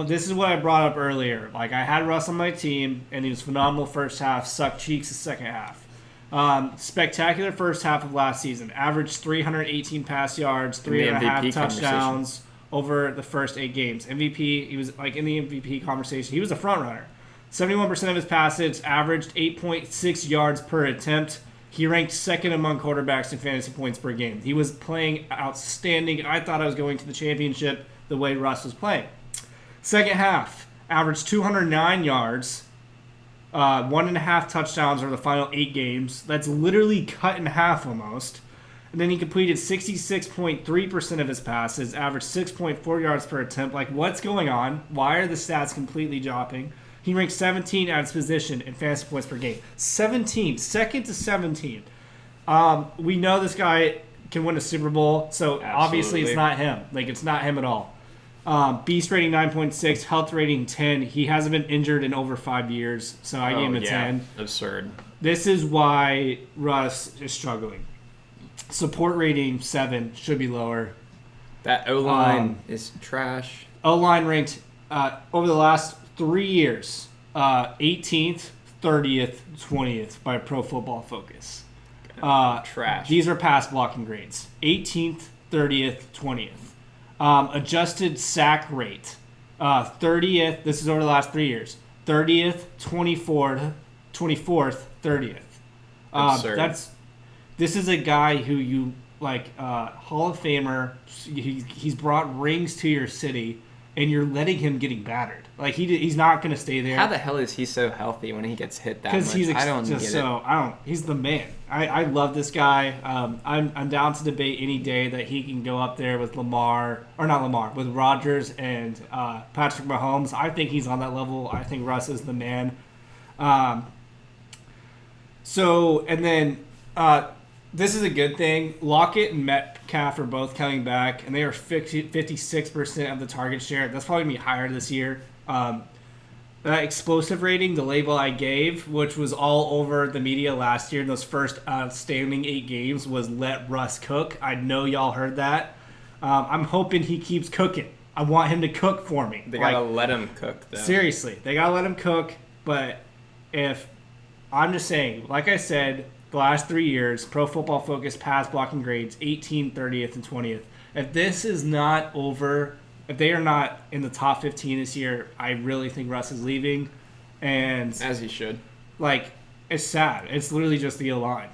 this is what I brought up earlier. I had Russ on my team, and he was phenomenal first half, sucked cheeks the second half. Spectacular first half of last season. Averaged 318 pass yards, 3.5 touchdowns over the first 8 games. MVP, he was in the MVP conversation. He was a front runner. 71% of his passes averaged 8.6 yards per attempt. He ranked second among quarterbacks in fantasy points per game. He was playing outstanding. I thought I was going to the championship the way Russ was playing. Second half, averaged 209 yards, 1.5 touchdowns over the final 8 games. That's literally cut in half almost. And then he completed 66.3% of his passes, averaged 6.4 yards per attempt. What's going on? Why are the stats completely dropping? He ranked 17 at his position in fantasy points per game. 17, second to 17. We know this guy can win a Super Bowl, so obviously it's not him. It's not him at all. Beast rating 9.6, health rating 10. He hasn't been injured in over 5 years, so I gave him a 10.
Absurd.
This is why Russ is struggling. Support rating 7, should be lower.
That O-line is trash.
O-line ranked over the last 3 years 18th, 30th, 20th by Pro Football Focus.
Trash.
These are pass blocking grades. 18th, 30th, 20th. Adjusted sack rate 30th. This is over the last 3 years. 30th, 24th, 30th.
Absurd.
This is a guy who you Hall of Famer. He's brought rings to your city, and you're letting him getting battered. He's not going to stay there.
How the hell is he so healthy when he gets hit that much?
Because
I don't get it.
He's the man. I love this guy. I'm down to debate any day that he can go up there with with Rodgers and Patrick Mahomes. I think he's on that level. I think Russ is the man. This is a good thing. Lockett and Metcalf are both coming back, and they are 56% of the target share. That's probably going to be higher this year. That explosive rating, the label I gave, which was all over the media last year in those first outstanding 8 games, was let Russ cook. I know y'all heard that. I'm hoping he keeps cooking. I want him to cook for me.
They got to let him cook, though.
Seriously, they got to let him cook. But I'm just saying, like I said, the last 3 years, Pro Football Focus pass blocking grades, 18th, 30th, and 20th. If this is not over, if they are not in the top 15 this year, I really think Russ is leaving. And
as he should.
It's sad. It's literally just the O-line.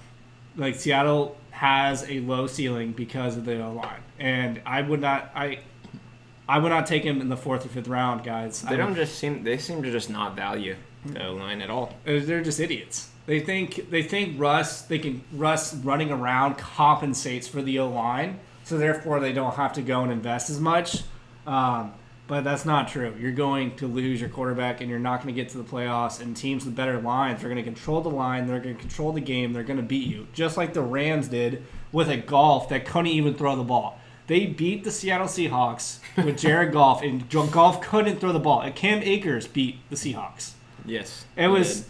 Seattle has a low ceiling because of the O-line. And I would not take him in the 4th or 5th round, guys.
They seem to just not value the O-line at all.
They're just idiots. They think Russ running around compensates for the O-line, so therefore they don't have to go and invest as much. But that's not true. You're going to lose your quarterback, and you're not going to get to the playoffs. And teams with better lines are going to control the line. They're going to control the game. They're going to beat you, just like the Rams did with a Goff that couldn't even throw the ball. They beat the Seattle Seahawks with Jared Goff, and Goff couldn't throw the ball. And Cam Akers beat the Seahawks.
Yes,
it was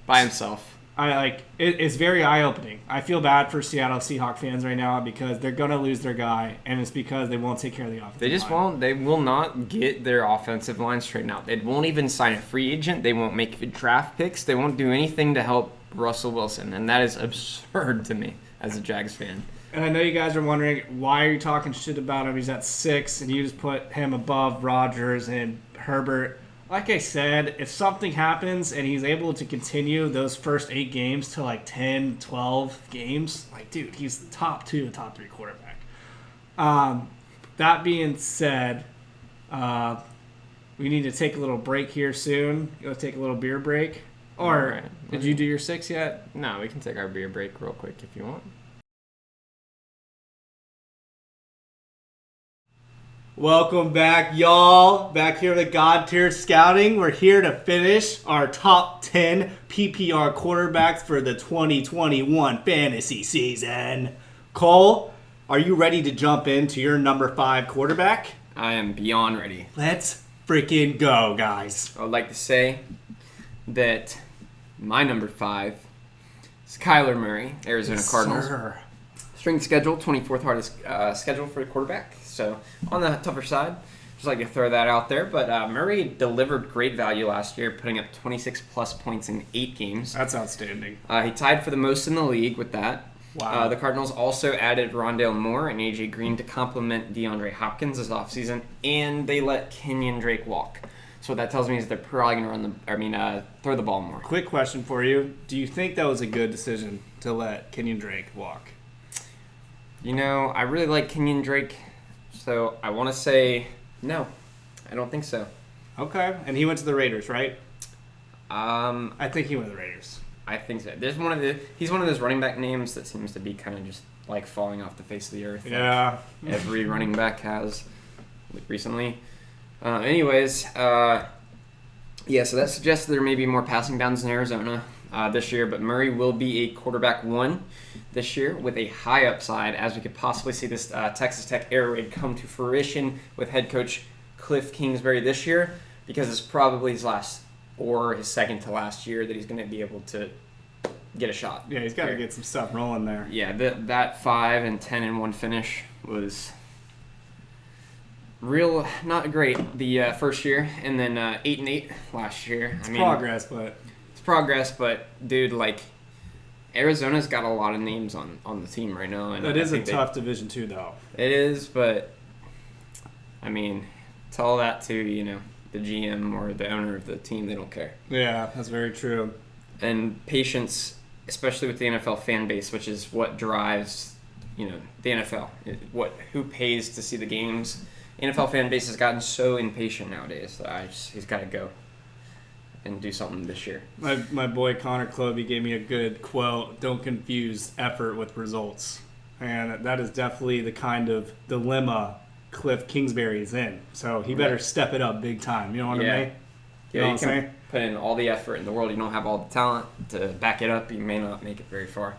by himself.
It's very eye opening. I feel bad for Seattle Seahawks fans right now because they're gonna lose their guy, and it's because they won't take care of the offensive
They just
line.
won't. They will not get their offensive line straightened out. They won't even sign a free agent. They won't make draft picks. They won't do anything to help Russell Wilson, and that is absurd to me as a Jags fan.
And I know you guys are wondering, why are you talking shit about him? He's at 6, and you just put him above Rodgers and Herbert. Like I said, if something happens and he's able to continue those first 8 games to like 10, 12 games, like, dude, he's the top 2, top 3 quarterback. That being said, we need to take a little break here soon. You want to take a little beer break? Or
Right.
did you do your 6 yet?
No, we can take our beer break real quick if you want.
Welcome back, y'all. Back here with God Tier Scouting. We're here to finish our top 10 PPR quarterbacks for the 2021 fantasy season. Cole, are you ready to jump into your number 5 quarterback?
I am beyond ready.
Let's freaking go, guys.
I would like to say that my number 5 is Kyler Murray, Arizona Cardinals.
Sir.
Strength schedule, 24th hardest schedule for a quarterback. So on the tougher side, just like to throw that out there. But Murray delivered great value last year, putting up 26-plus points in 8 games.
That's outstanding.
He tied for the most in the league with that.
Wow.
The Cardinals also added Rondale Moore and A.J. Green to complement DeAndre Hopkins this offseason, and they let Kenyon Drake walk. So what that tells me is they're probably going to throw the ball more.
Quick question for you. Do you think that was a good decision to let Kenyon Drake walk?
You know, I really like Kenyon Drake, so I want to say no. I don't think so.
Okay. And he went to the Raiders, right?
I
I think he went to the Raiders.
think so. He's one of those running back names that seems to be kind of just like falling off the face of the earth.
Yeah.
Like every running back has recently. So that suggests there may be more passing downs in Arizona this year, but Murray will be a quarterback 1 this year with a high upside, as we could possibly see this Texas Tech air raid come to fruition with head coach Cliff Kingsbury this year, because it's probably his last or his second to last year that he's going to be able to get a shot.
Yeah, he's got to get some stuff rolling there.
Yeah, that 5-10-1 finish was real not great the first year, and then 8-8 last year.
It's
progress, but dude, like Arizona's got a lot of names on the team right now, and
that is a tough division too, though.
It is, but I mean, tell that to the GM or the owner of the team, they don't care.
Yeah, that's very true.
And patience, especially with the NFL fan base, which is what drives the NFL, who pays to see the games. NFL fan base has gotten so impatient nowadays that he's got to go and do something this year.
My boy Connor Clovey gave me a good quote: "Don't confuse effort with results," and that is definitely the kind of dilemma Cliff Kingsbury is in. So he better step it up big time. You know what I mean?
Yeah,
You know what I'm saying?
Put in all the effort in the world. You don't have all the talent to back it up. You may not make it very far.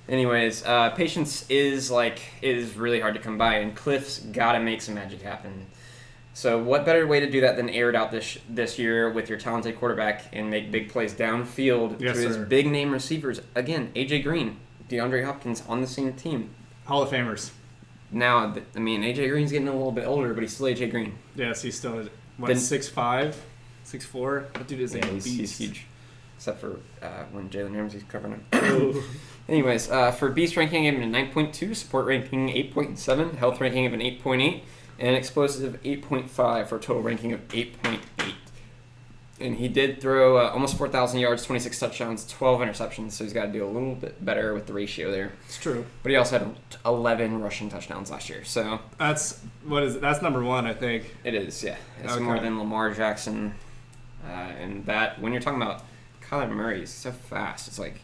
Anyways, patience is really hard to come by, and Cliff's got to make some magic happen. So what better way to do that than air it out this year with your talented quarterback and make big plays downfield
Yes,
to his
sir.
big name receivers? Again, A.J. Green, DeAndre Hopkins on the same team.
Hall of Famers.
Now, A.J. Green's getting a little bit older, but he's still A.J. Green.
Yes, he's still 6'5", 6'4". That dude is a beast.
He's huge. Except for when Jalen Ramsey's covering him. Anyways, for beast ranking, I gave him a 9.2, support ranking 8.7, health ranking of an 8.8, and explosive 8.5 for a total ranking of 8.8. And he did throw almost 4,000 yards, 26 touchdowns, 12 interceptions, so he's got to do a little bit better with the ratio there.
It's true.
But he also had 11 rushing touchdowns last year, so...
That's number 1, I think.
It is, yeah. It's
Okay.
more than Lamar Jackson. And that, when you're talking about Kyler Murray, he's so fast. It's like...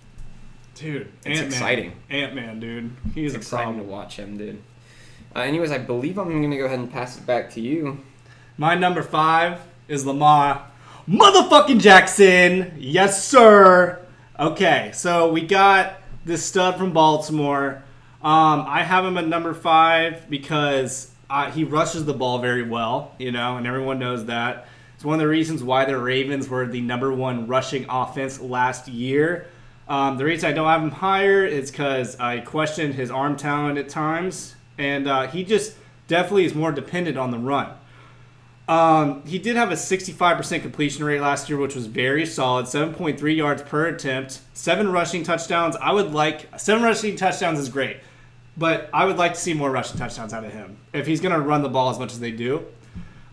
Dude,
It's exciting.
Ant-Man, dude. He's
It's
a
exciting
problem.
to watch him, dude. Anyways, I believe I'm going to go ahead and pass it back to you.
My number 5 is Lamar motherfucking Jackson. Yes, sir. Okay, so we got this stud from Baltimore. I have him at number 5 because he rushes the ball very well, and everyone knows that. It's one of the reasons why the Ravens were the number 1 rushing offense last year. The reason I don't have him higher is because I questioned his arm talent at times, and he just definitely is more dependent on the run. He did have a 65% completion rate last year, which was very solid. 7.3 yards per attempt, 7 rushing touchdowns. 7 rushing touchdowns is great, but I would like to see more rushing touchdowns out of him if he's going to run the ball as much as they do.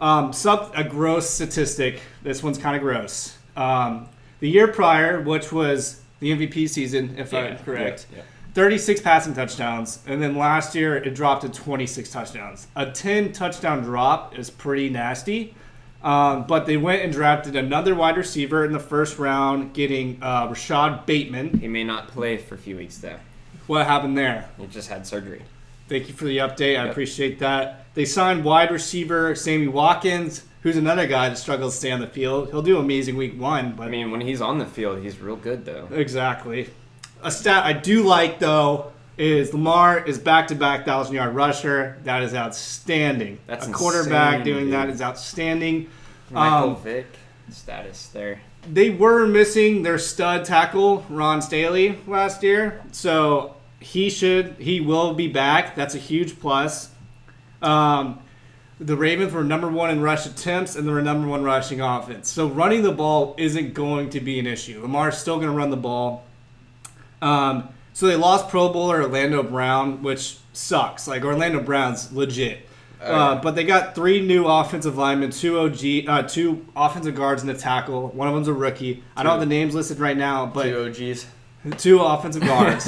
A gross statistic. This one's kind of gross. The year prior, which was the MVP season, if I'm correct. Yeah. 36 passing touchdowns, and then last year it dropped to 26 touchdowns. A 10-touchdown drop is pretty nasty, but they went and drafted another wide receiver in the first round, getting Rashad Bateman.
He may not play for a few weeks, though.
What happened there?
He just had surgery.
Thank you for the update. I appreciate that. They signed wide receiver Sammy Watkins, who's another guy that struggles to stay on the field. He'll do amazing week 1. But
I mean, when he's on the field, he's real good, though.
Exactly. A stat I do like, though, is Lamar is back-to-back 1,000-yard rusher. That is outstanding.
That's
a quarterback
insane,
doing
dude.
that is outstanding.
Michael Vick status there.
They were missing their stud tackle, Ron Staley, last year. So he will be back. That's a huge plus. The Ravens were number 1 in rush attempts, and they were number 1 rushing offense. So running the ball isn't going to be an issue. Lamar's still going to run the ball. So they lost Pro Bowler Orlando Brown, which sucks. Like, Orlando Brown's legit. But they got 3 new offensive linemen, 2 offensive guards in the tackle. One of them's a rookie. I don't have the names listed right now, but
2 OGs.
2 offensive guards.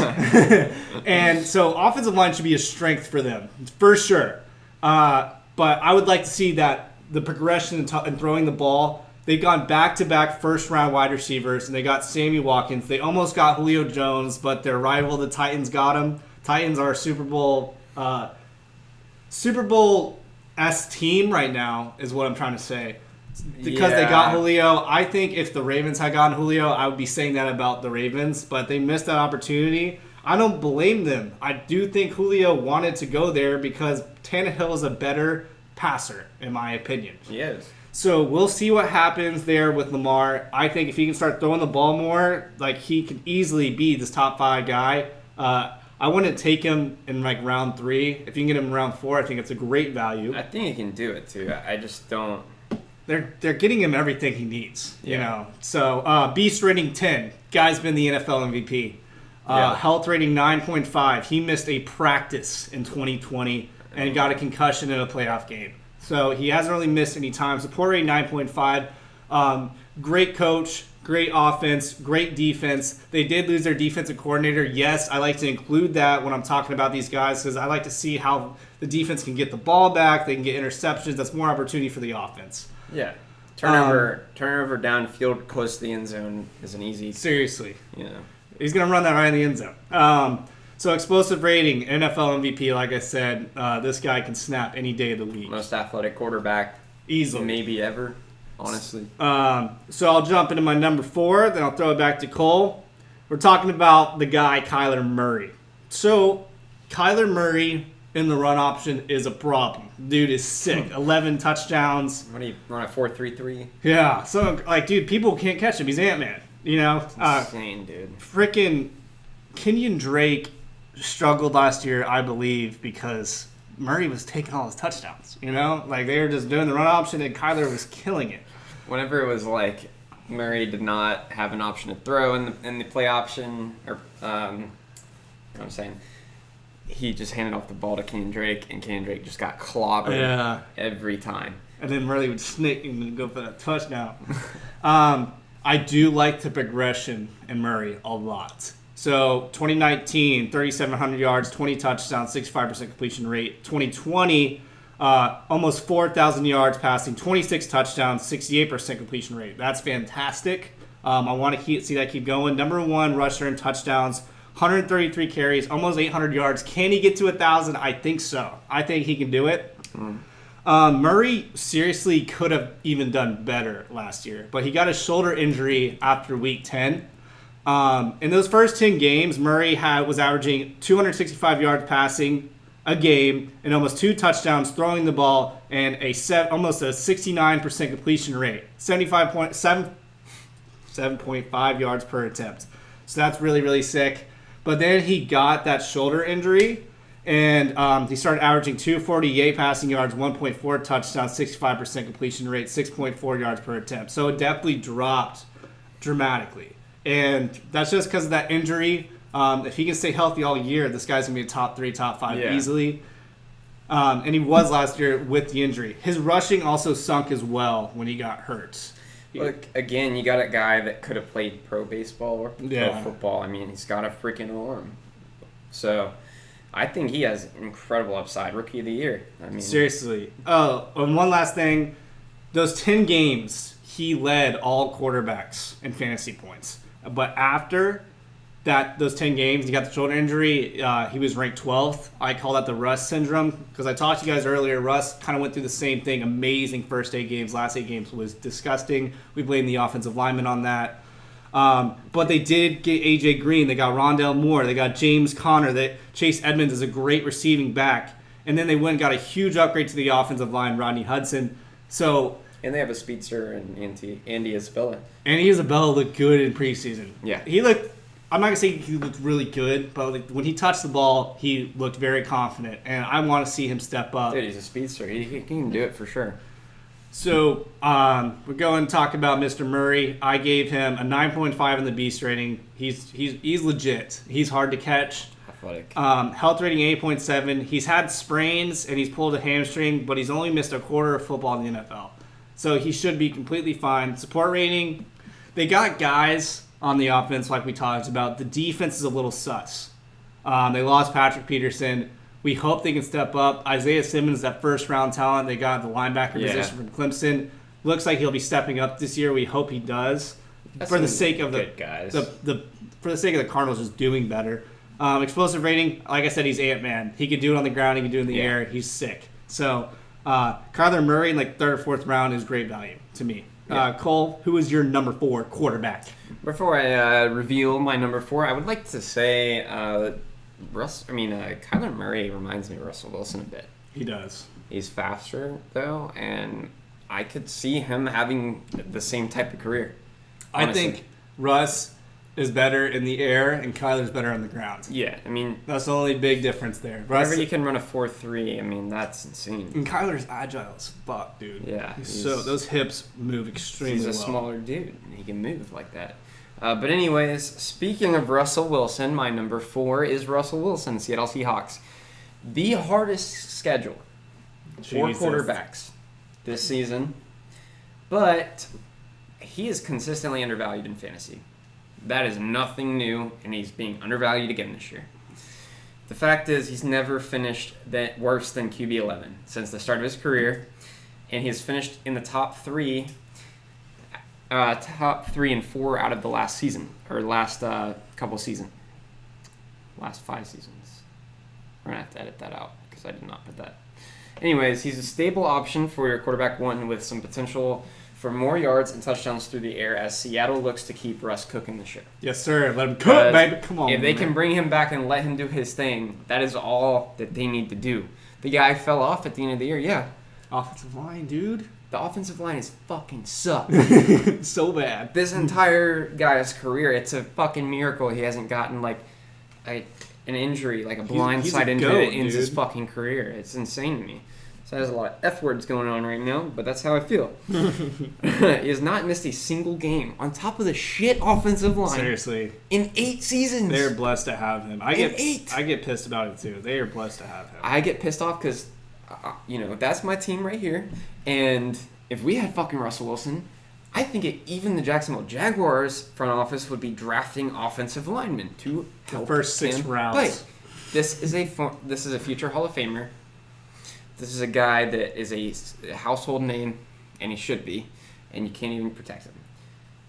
And so offensive line should be a strength for them, for sure. But I would like to see that the progression in throwing the ball. They've gone back-to-back first-round wide receivers, and they got Sammy Watkins. They almost got Julio Jones, but their rival, the Titans, got him. Titans are a Super Bowl-esque team right now, is what I'm trying to say. Because they got Julio. I think if the Ravens had gotten Julio, I would be saying that about the Ravens, but they missed that opportunity. I don't blame them. I do think Julio wanted to go there because Tannehill is a better passer, in my opinion.
He is.
So we'll see what happens there with Lamar. I think if he can start throwing the ball more, like, he could easily be this top 5 guy. I wouldn't take him in like round 3. If you can get him in round 4, I think it's a great value.
I think he can do it too. I just don't.
They're getting him everything he needs, you know. So Beast rating 10, guy's been the NFL MVP. Health rating 9.5. He missed a practice in 2020 and got a concussion in a playoff game. So he hasn't really missed any time. Support rating 9.5. Great coach, great offense, great defense. They did lose their defensive coordinator. Yes, I like to include that when I'm talking about these guys because I like to see how the defense can get the ball back. They can get interceptions. That's more opportunity for the offense.
Yeah. Turnover downfield close to the end zone is an easy.
Seriously.
Yeah.
He's going to run that right in the end zone. So explosive rating, NFL MVP, like I said, this guy can snap any day of the week.
Most athletic quarterback.
Easily.
Maybe ever, honestly.
So I'll jump into my number 4, then I'll throw it back to Cole. We're talking about the guy, Kyler Murray. So Kyler Murray in the run option is a problem. Dude is sick. 11 touchdowns.
What do you run at 4.33?
Yeah. So, like, dude, people can't catch him. He's Ant-Man. You know?
Insane, dude.
Freaking Kenyon Drake struggled last year, I believe, because Murray was taking all his touchdowns. You know? Like, they were just doing the run option, and Kyler was killing it.
Whenever it was like Murray did not have an option to throw in the play option, or I'm saying, he just handed off the ball to Kenyon Drake, and Kenyon Drake just got clobbered every time. And
then Murray would sneak and go for that touchdown. I do like the progression in Murray a lot. So 2019, 3,700 yards, 20 touchdowns, 65% completion rate. 2020, almost 4,000 yards passing, 26 touchdowns, 68% completion rate. That's fantastic. I want to see that keep going. Number 1 rusher in touchdowns, 133 carries, almost 800 yards. Can he get to 1,000? I think so. I think he can do it. Murray seriously could have even done better last year, but he got a shoulder injury after week 10. In those first 10 games, Murray was averaging 265 yards passing a game and almost 2 touchdowns throwing the ball and almost a 69% completion rate, 7.5 yards per attempt. So that's really, really sick. But then he got that shoulder injury, and he started averaging 248 passing yards, 1.4 touchdowns, 65% completion rate, 6.4 yards per attempt. So it definitely dropped dramatically. And that's just because of that injury. If he can stay healthy all year, this guy's going to be a top 3, top 5 easily. And he was last year with the injury. His rushing also sunk as well when he got hurt.
Look, again, you got a guy that could have played pro baseball or pro football. I mean, he's got a freaking arm. So I think he has incredible upside. Rookie of the year. I mean,
seriously. Oh, and one last thing. Those 10 games, he led all quarterbacks in fantasy points. But after those 10 games, he got the shoulder injury. He was ranked 12th. I call that the Russ syndrome because I talked to you guys earlier. Russ kind of went through the same thing. Amazing first 8 games. Last 8 games was disgusting. We blame the offensive lineman on that. But they did get A.J. Green. They got Rondale Moore. They got James Conner. Chase Edmonds is a great receiving back. And then they went and got a huge upgrade to the offensive line, Rodney Hudson.
And they have a speedster and Andy Isabella.
Andy Isabella looked good in preseason.
Yeah.
I'm not going to say he looked really good, but when he touched the ball, he looked very confident. And I want to see him step up.
Dude, he's a speedster. He can do it for sure.
So we're going to talk about Mr. Murray. I gave him a 9.5 in the Beast rating. He's legit. He's hard to catch.
Athletic.
Health rating 8.7. He's had sprains and he's pulled a hamstring, but he's only missed a quarter of football in the NFL. So he should be completely fine. Support rating, they got guys on the offense like we talked about. The defense is a little sus. They lost Patrick Peterson. We hope they can step up. Isaiah Simmons, that first-round talent they got at the linebacker position from Clemson, looks like he'll be stepping up this year. We hope he does. For the sake of
guys.
For the sake of the Cardinals just doing better. Explosive rating, like I said, he's Ant-Man. He can do it on the ground. He can do it in the air. He's sick. So Kyler Murray in like 3rd or 4th round is great value to me. Yeah. Cole, who is your number 4 quarterback?
Before I reveal my number 4, I would like to say Kyler Murray reminds me of Russell Wilson a bit.
He does.
He's faster, though, and I could see him having the same type of career. Honestly.
I think Russ is better in the air and Kyler's better on the ground.
Yeah, I mean...
That's the only big difference there.
Whenever you can run a 4.3, I mean, that's insane.
And Kyler's agile as fuck, dude.
Yeah.
So those hips move extremely well.
He's a smaller dude, and he can move like that. But anyways, speaking of Russell Wilson, my number 4 is Russell Wilson, Seattle Seahawks. The hardest schedule for quarterbacks this season, but he is consistently undervalued in fantasy. That is nothing new, and he's being undervalued again this year. The fact is, he's never finished worse than QB 11 since the start of his career, and he's finished in the top 3 and 4 out of the last season, or last couple seasons. Last 5 seasons. We're going to have to edit that out, because I did not put that. Anyways, he's a stable option for your quarterback 1 with some potential for more yards and touchdowns through the air as Seattle looks to keep Russ cooking the show.
Yes, sir. Let him cook, baby. Come on,
if they can bring him back and let him do his thing, that is all that they need to do. The guy fell off at the end of the year, yeah.
Offensive line, dude.
The offensive line is fucking suck.
So bad.
This entire guy's career, it's a fucking miracle he hasn't gotten like an injury, like a blindside injury that ends his fucking career. It's insane to me. So there's a lot of F words going on right now, but that's how I feel. He has not missed a single game on top of the shit offensive line.
Seriously.
In 8 seasons.
They're blessed to have him. I get pissed about it too. They are blessed to have him.
I get pissed off because, that's my team right here. And if we had fucking Russell Wilson, I think even the Jacksonville Jaguars front office would be drafting offensive linemen to help
the first 6 rounds.
Play. This is a future Hall of Famer. This is a guy that is a household name, and he should be, and you can't even protect him.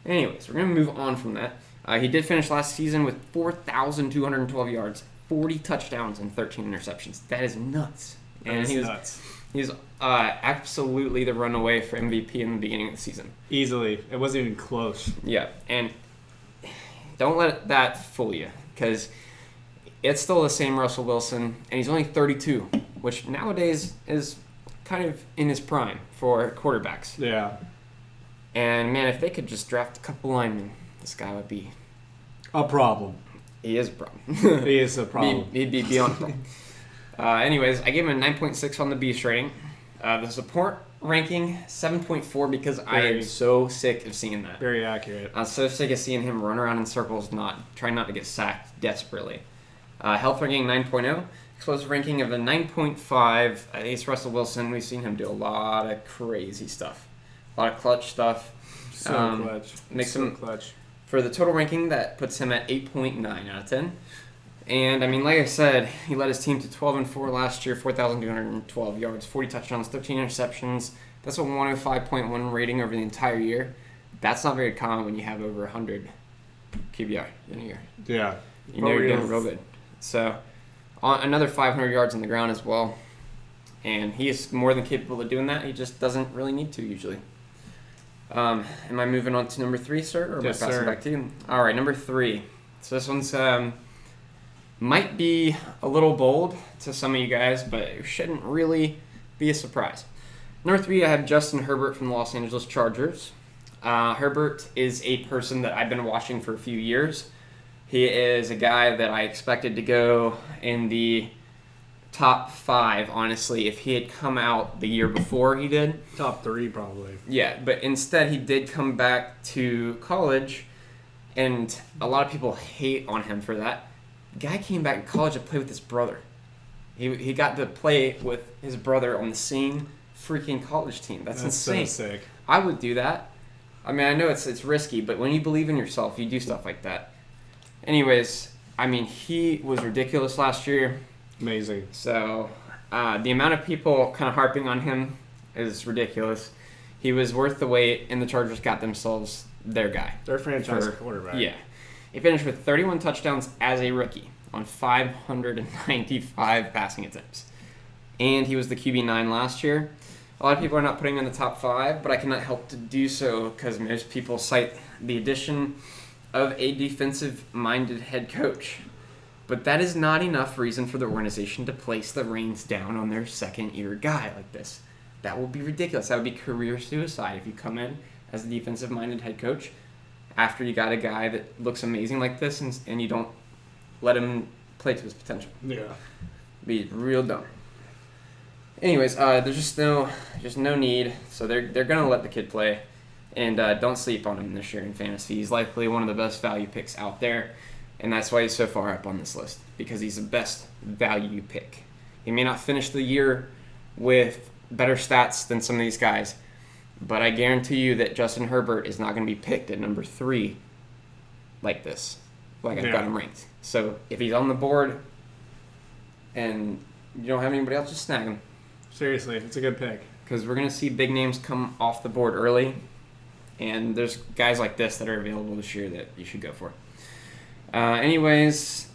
Anyways, we're going to move on from that. He did finish last season with 4,212 yards, 40 touchdowns, and 13 interceptions. That is nuts.
Nuts.
He's absolutely the runaway for MVP in the beginning of the season.
Easily. It wasn't even close.
Yeah, and don't let that fool you, because it's still the same Russell Wilson, and he's only 32, which nowadays is kind of in his prime for quarterbacks.
Yeah.
And, man, if they could just draft a couple linemen, this guy would be
A problem.
He is a problem.
He is a problem.
He'd be beyond a problem. Anyways, I gave him a 9.6 on the beast rating. The support ranking, 7.4 because I am so sick of seeing that.
Very accurate.
I'm so sick of seeing him run around in circles, trying not to get sacked desperately. Health ranking, 9.0. Explosive ranking of a 9.5. Ace Russell Wilson, we've seen him do a lot of crazy stuff. A lot of clutch stuff.
So clutch.
Makes
so
him
clutch.
For the total ranking, that puts him at 8.9 out of 10. And, I mean, like I said, he led his team to 12-4 last year, 4,212 yards, 40 touchdowns, 13 interceptions. That's a 105.1 rating over the entire year. That's not very common when you have over 100 QBR in a year.
Yeah.
You know you're doing real good. So, another 500 yards on the ground as well. And he is more than capable of doing that. He just doesn't really need to usually. Am I moving on to number 3, sir? Or am I passing back to you? All right, number 3. So this one's might be a little bold to some of you guys, but it shouldn't really be a surprise. Number 3, I have Justin Herbert from the Los Angeles Chargers. Herbert is a person that I've been watching for a few years. He is a guy that I expected to go in the top 5, honestly, if he had come out the year before he did.
Top 3, probably.
Yeah, but instead he did come back to college, and a lot of people hate on him for that. The guy came back in college to play with his brother. He got to play with his brother on the same freaking college team. That's insane.
So sick.
I would do that. I mean, I know it's risky, but when you believe in yourself, you do stuff like that. Anyways, I mean, he was ridiculous last year.
Amazing.
So, the amount of people kind of harping on him is ridiculous. He was worth the wait, and the Chargers got themselves their guy.
Their franchise quarterback.
Yeah. He finished with 31 touchdowns as a rookie on 595 passing attempts. And he was the QB9 last year. A lot of people are not putting him in the top 5, but I cannot help to do so because most people cite the addition of a defensive-minded head coach. But that is not enough reason for the organization to place the reins down on their second-year guy like this. That would be ridiculous. That would be career suicide if you come in as a defensive-minded head coach after you got a guy that looks amazing like this and you don't let him play to his potential.
Yeah.
Be real dumb. Anyways, there's just no need. So they're gonna let the kid play, and don't sleep on him this year in fantasy. He's likely one of the best value picks out there, and that's why he's so far up on this list because he's the best value pick. He may not finish the year with better stats than some of these guys, but I guarantee you that Justin Herbert is not going to be picked at number 3 like this, like I've got him ranked. So if he's on the board and you don't have anybody else, just snag him.
Seriously, it's a good pick.
Because we're going to see big names come off the board early, and there's guys like this that are available this year that you should go for. Anyways,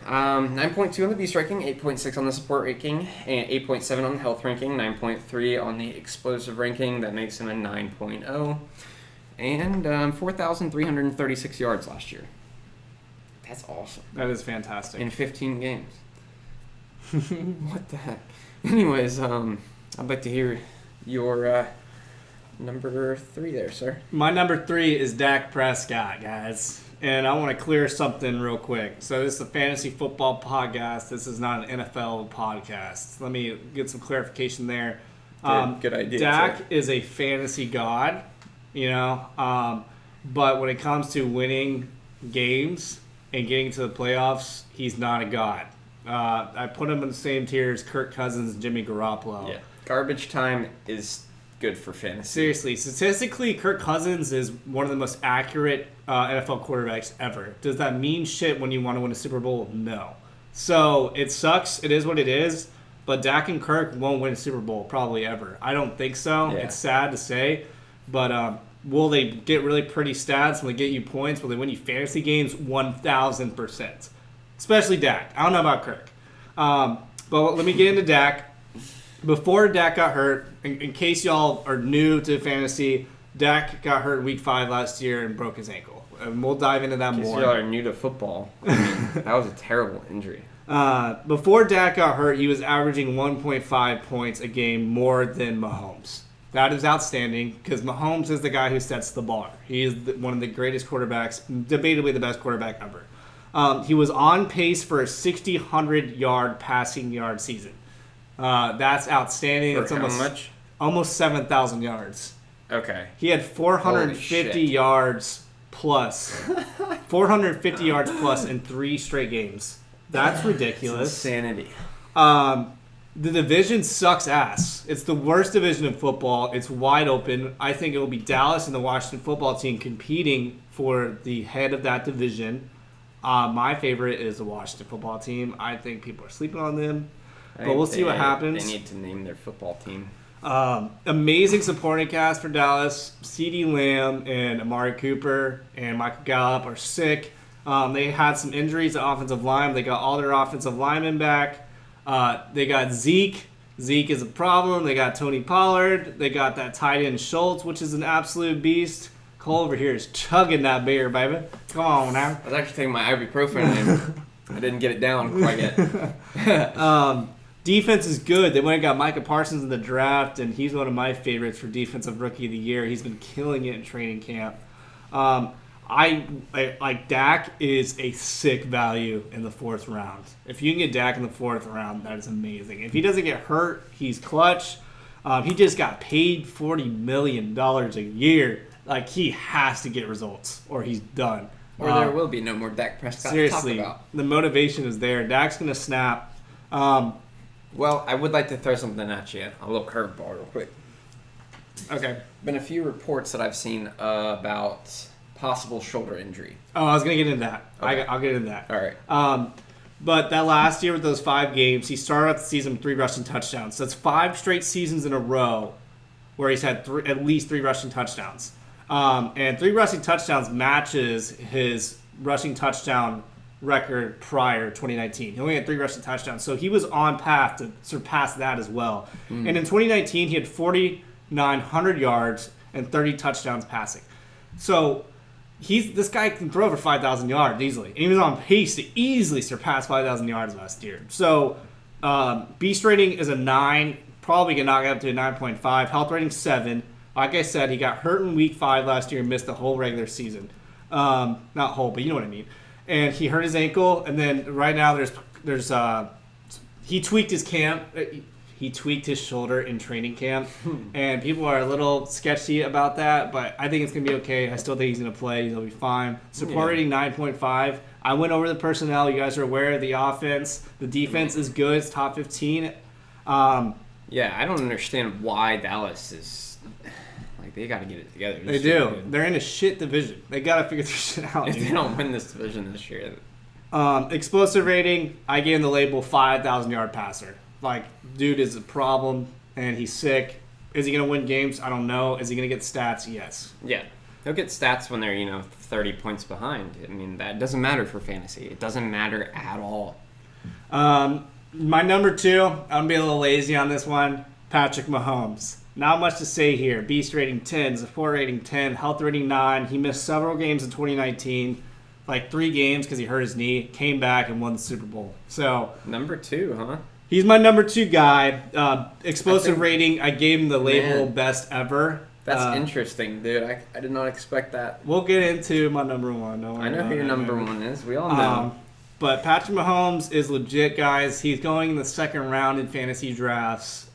9.2 on the beast ranking, 8.6 on the support ranking, and 8.7 on the health ranking, 9.3 on the explosive ranking. That makes him a 9.0. And 4,336 yards last year. That's awesome.
That is fantastic.
In 15 games. What the heck? Anyways, I'd like to hear your number 3 there, sir.
My number 3 is Dak Prescott, guys. And I want to clear something real quick. So this is a fantasy football podcast. This is not an NFL podcast. Let me get some clarification there.
Good idea.
Dak is a fantasy god, but when it comes to winning games and getting to the playoffs, he's not a god. I put him in the same tier as Kirk Cousins and Jimmy Garoppolo.
Yeah. Garbage time is good for fantasy.
Seriously, statistically, Kirk Cousins is one of the most accurate NFL quarterbacks ever. Does that mean shit when you want to win a Super Bowl? No. So it sucks. It is what it is. But Dak and Kirk won't win a Super Bowl probably ever. I don't think so.
Yeah.
It's sad to say. But will they get really pretty stats? Will they get you points? Will they win you fantasy games? 1,000%. Especially Dak. I don't know about Kirk. But let me get into Dak. Before Dak got hurt, in case y'all are new to fantasy, Dak got hurt in week 5 last year and broke his ankle. And we'll dive into that more.
Y'all are new to football. That was a terrible injury.
Before Dak got hurt, he was averaging 1.5 points a game more than Mahomes. That is outstanding because Mahomes is the guy who sets the bar. He is one of the greatest quarterbacks, debatably the best quarterback ever. He was on pace for a 1,600-yard passing yard season. That's outstanding.
For
It's
how much?
Almost 7,000 yards.
Okay.
He had 450 yards plus. 450 yards plus in 3 straight games. That's ridiculous.
It's insanity.
The division sucks ass. It's the worst division in football. It's wide open. I think it will be Dallas and the Washington football team competing for the head of that division. My favorite is the Washington football team. I think people are sleeping on them. But we'll see what happens.
They need to name their football team.
Amazing supporting cast for Dallas. CeeDee Lamb and Amari Cooper and Michael Gallup are sick. They had some injuries at offensive line. They got all their offensive linemen back. They got Zeke. Zeke is a problem. They got Tony Pollard. They got that tight end Schultz, which is an absolute beast. Cole over here is chugging that beer, baby. Come on now.
I was actually taking my ibuprofen and I didn't get it down quite yet.
Defense is good. They went and got Micah Parsons in the draft, and he's one of my favorites for Defensive Rookie of the Year. He's been killing it in training camp. I like Dak is a sick value in the 4th round. If you can get Dak in the 4th round, that is amazing. If he doesn't get hurt, he's clutch. He just got paid $40 million a year. Like, he has to get results, or he's done.
Or there will be no more Dak Prescott
seriously,
to talk about.
The motivation is there. Dak's going to snap.
Well, I would like to throw something at you. A little curveball real quick.
Okay.
Been a few reports that I've seen about possible shoulder injury.
Oh, I was going to get into that.
Okay.
I'll get into that.
All right.
But that last year with those 5 games, he started out the season with 3 rushing touchdowns. So that's 5 straight seasons in a row where he's had at least 3 rushing touchdowns. And 3 rushing touchdowns matches his rushing touchdown record prior 2019. He only had 3 rushing touchdowns. So he was on path to surpass that as well. And in 2019, he had 4,900 yards and 30 touchdowns passing. So this guy can throw over 5,000 yards easily. And he was on pace to easily surpass 5,000 yards last year. So beast rating is a 9. Probably can knock it up to a 9.5. Health rating 7. Like I said, he got hurt in week 5 last year and missed the whole regular season. Not whole, but you know what I mean. And he hurt his ankle, and then right now he tweaked his camp. He tweaked his shoulder in training camp, and people are a little sketchy about that, but I think it's going to be okay. I still think he's going to play. He'll be fine. Support rating 9.5. I went over the personnel. You guys are aware of the offense. The defense is good. It's top 15.
Yeah, I don't understand why Dallas is... Like, they got to get it together.
They do. They're in a shit division. They got to figure this shit out.
If they don't win this division this year...
Explosive rating, I gave him the label 5,000-yard passer. Like, dude is a problem, and he's sick. Is he going to win games? I don't know. Is he going to get stats? Yes.
Yeah. He'll get stats when they're, 30 points behind. I mean, that doesn't matter for fantasy. It doesn't matter at all.
My number 2, I'm going to be a little lazy on this one, Patrick Mahomes. Not much to say here. Beast rating 10, support rating 10, health rating 9. He missed several games in 2019, like 3 games because he hurt his knee, came back and won the Super Bowl. So
number 2, huh?
He's my number 2 guy. Explosive rating, I gave him the label best ever.
That's interesting, dude. I did not expect that.
We'll get into my number 1.
I know who your number 1 is. We all know.
But Patrick Mahomes is legit, guys. He's going in the 2nd round in fantasy drafts.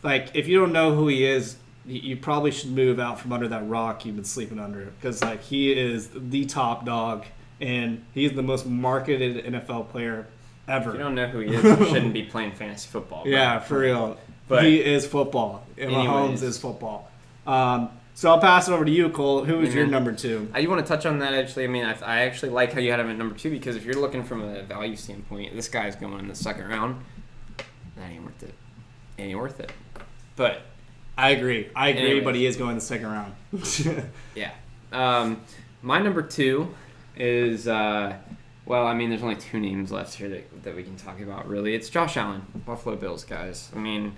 If you don't know who he is, you probably should move out from under that rock you've been sleeping under. Because, he is the top dog, and he's the most marketed NFL player ever.
If you don't know who he is, you shouldn't be playing fantasy football.
Yeah, for real.
But
he is football. And Mahomes is football. So I'll pass it over to you, Cole. Who is your number 2?
I do want to touch on that, actually. I mean, I actually like how you had him at number 2 because if you're looking from a value standpoint, this guy's going in the 2nd round. That ain't worth it. Ain't worth it. But
I agree. Anyways. But he is going the 2nd round.
Yeah. My number 2 is, there's only 2 names left here that we can talk about, really. It's Josh Allen, Buffalo Bills, guys. I mean,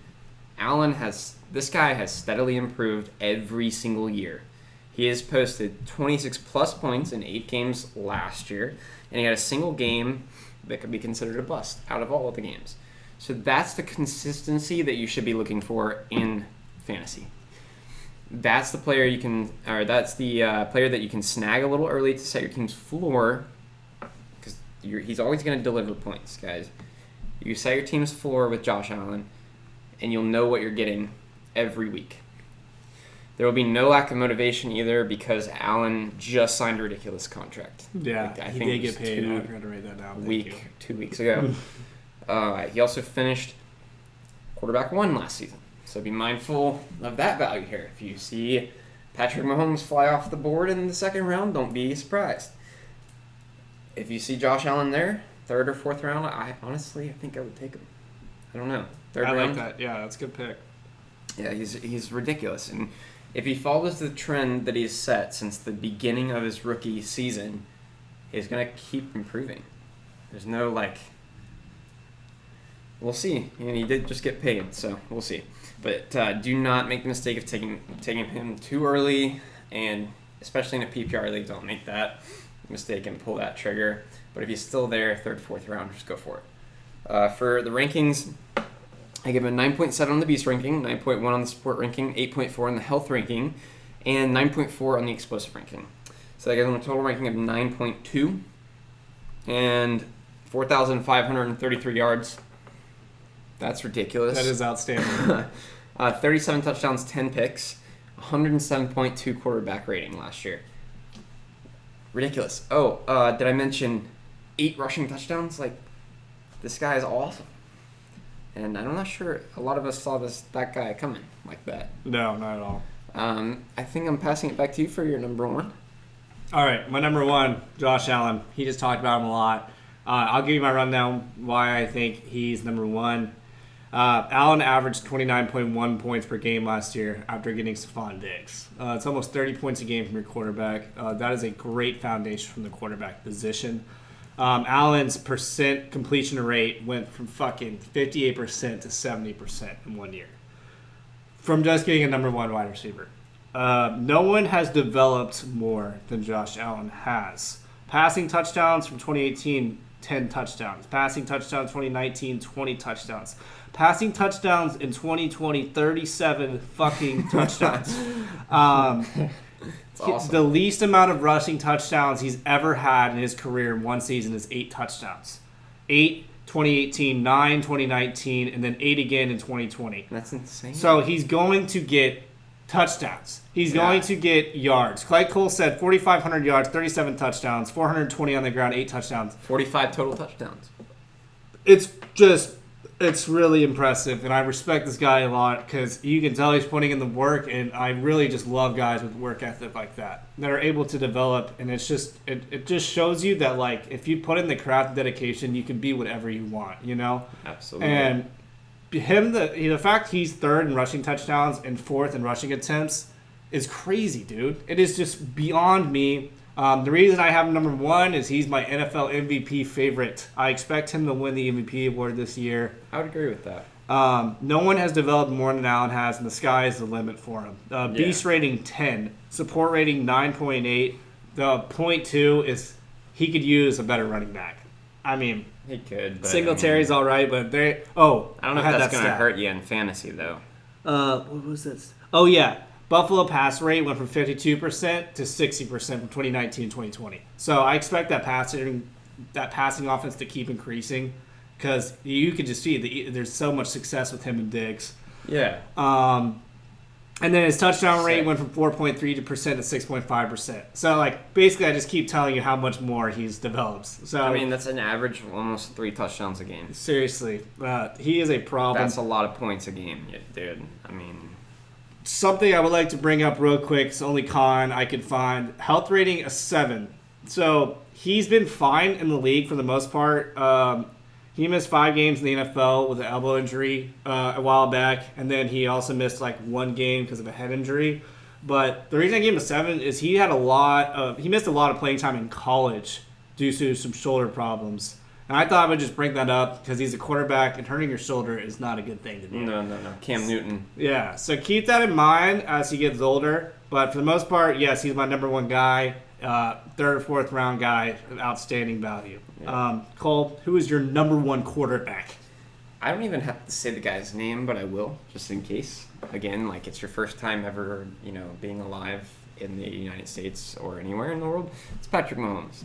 this guy has steadily improved every single year. He has posted 26-plus points in 8 games last year, and he had a single game that could be considered a bust out of all of the games. So that's the consistency that you should be looking for in fantasy. That's the player that's the player that you can snag a little early to set your team's floor, because he's always going to deliver points, guys. You set your team's floor with Josh Allen, and you'll know what you're getting every week. There will be no lack of motivation either, because Allen just signed a ridiculous contract.
Yeah,
I
he
think
did get paid. I forgot to write that down.
2 weeks ago. He also finished quarterback 1 last season. So be mindful of that value here. If you see Patrick Mahomes fly off the board in the second round, don't be surprised. If you see Josh Allen there, 3rd or 4th round, I think I would take him. I don't know. 3rd round.
I like that. Yeah, that's a good pick.
Yeah, he's ridiculous. And if he follows the trend that he's set since the beginning of his rookie season, he's going to keep improving. There's no, we'll see. And he did just get paid, so we'll see. But do not make the mistake of taking him too early, and especially in a PPR league, don't make that mistake and pull that trigger. But if he's still there, 3rd, 4th round, just go for it. For the rankings, I give him a 9.7 on the Beast ranking, 9.1 on the Support ranking, 8.4 on the Health ranking, and 9.4 on the Explosive ranking. So that gives him a total ranking of 9.2 and 4,533 yards. That's ridiculous.
That is outstanding.
37 touchdowns, 10 picks, 107.2 quarterback rating last year. Ridiculous. Oh, did I mention 8 rushing touchdowns? This guy is awesome. And I'm not sure a lot of us saw that guy coming like that.
No, not at all.
I think I'm passing it back to you for your number 1.
All right, my number 1, Josh Allen. He just talked about him a lot. I'll give you my rundown why I think he's number 1. Allen averaged 29.1 points per game last year after getting Stephon Diggs. It's almost 30 points a game from your quarterback. That is a great foundation from the quarterback position. Allen's percent completion rate went from fucking 58% to 70% in 1 year. From just getting a number 1 wide receiver. No one has developed more than Josh Allen has. Passing touchdowns from 2018, 10 touchdowns. Passing touchdowns 2019, 20 touchdowns. Passing touchdowns in 2020, 37 fucking touchdowns.
Awesome.
The least amount of rushing touchdowns he's ever had in his career in one season is 8 touchdowns. 8, 2018, 9, 2019, and then 8 again in 2020.
That's insane.
So he's going to get touchdowns. He's going to get yards. Clyde Cole said 4,500 yards, 37 touchdowns, 420 on the ground, 8 touchdowns.
45 total touchdowns.
It's really impressive, and I respect this guy a lot because you can tell he's putting in the work, and I really just love guys with work ethic like that are able to develop, and it just shows you that, if you put in the craft and dedication, you can be whatever you want,
Absolutely.
And the fact he's 3rd in rushing touchdowns and 4th in rushing attempts is crazy, dude. It is just beyond me. The reason I have him number 1 is he's my NFL MVP favorite. I expect him to win the MVP award this year.
I would agree with that.
No one has developed more than Allen has, and the sky is the limit for him. Beast rating 10, support rating 9.8. The 0.2 is he could use a better running back. I mean,
he could. But
Singletary's all right, but they. Oh,
I don't know if that's going to hurt you in fantasy though.
What was this? Oh yeah. Buffalo pass rate went from 52% to 60% from 2019 to 2020. So I expect that passing offense to keep increasing because you can just see there's so much success with him and Diggs.
Yeah.
And then his touchdown rate went from 4.3% to 6.5%. So basically I just keep telling you how much more he's developed. So
I mean that's an average of almost 3 touchdowns a game.
Seriously, he is a problem.
That's a lot of points a game, dude. I mean.
Something I would like to bring up real quick, it's the only con I could find. Health rating a 7. So he's been fine in the league for the most part. He missed 5 games in the NFL with an elbow injury a while back, and then he also missed 1 game because of a head injury. But the reason I gave him a 7 is he missed a lot of playing time in college due to some shoulder problems. And I thought I would just bring that up because he's a quarterback, and hurting your shoulder is not a good thing to do.
No. Cam Newton.
Yeah, so keep that in mind as he gets older. But for the most part, yes, he's my number 1 guy, 3rd or 4th round guy, outstanding value. Yeah. Cole, who is your number 1 quarterback?
I don't even have to say the guy's name, but I will, just in case. Again, like it's your first time ever, being alive in the United States or anywhere in the world. It's Patrick Mahomes.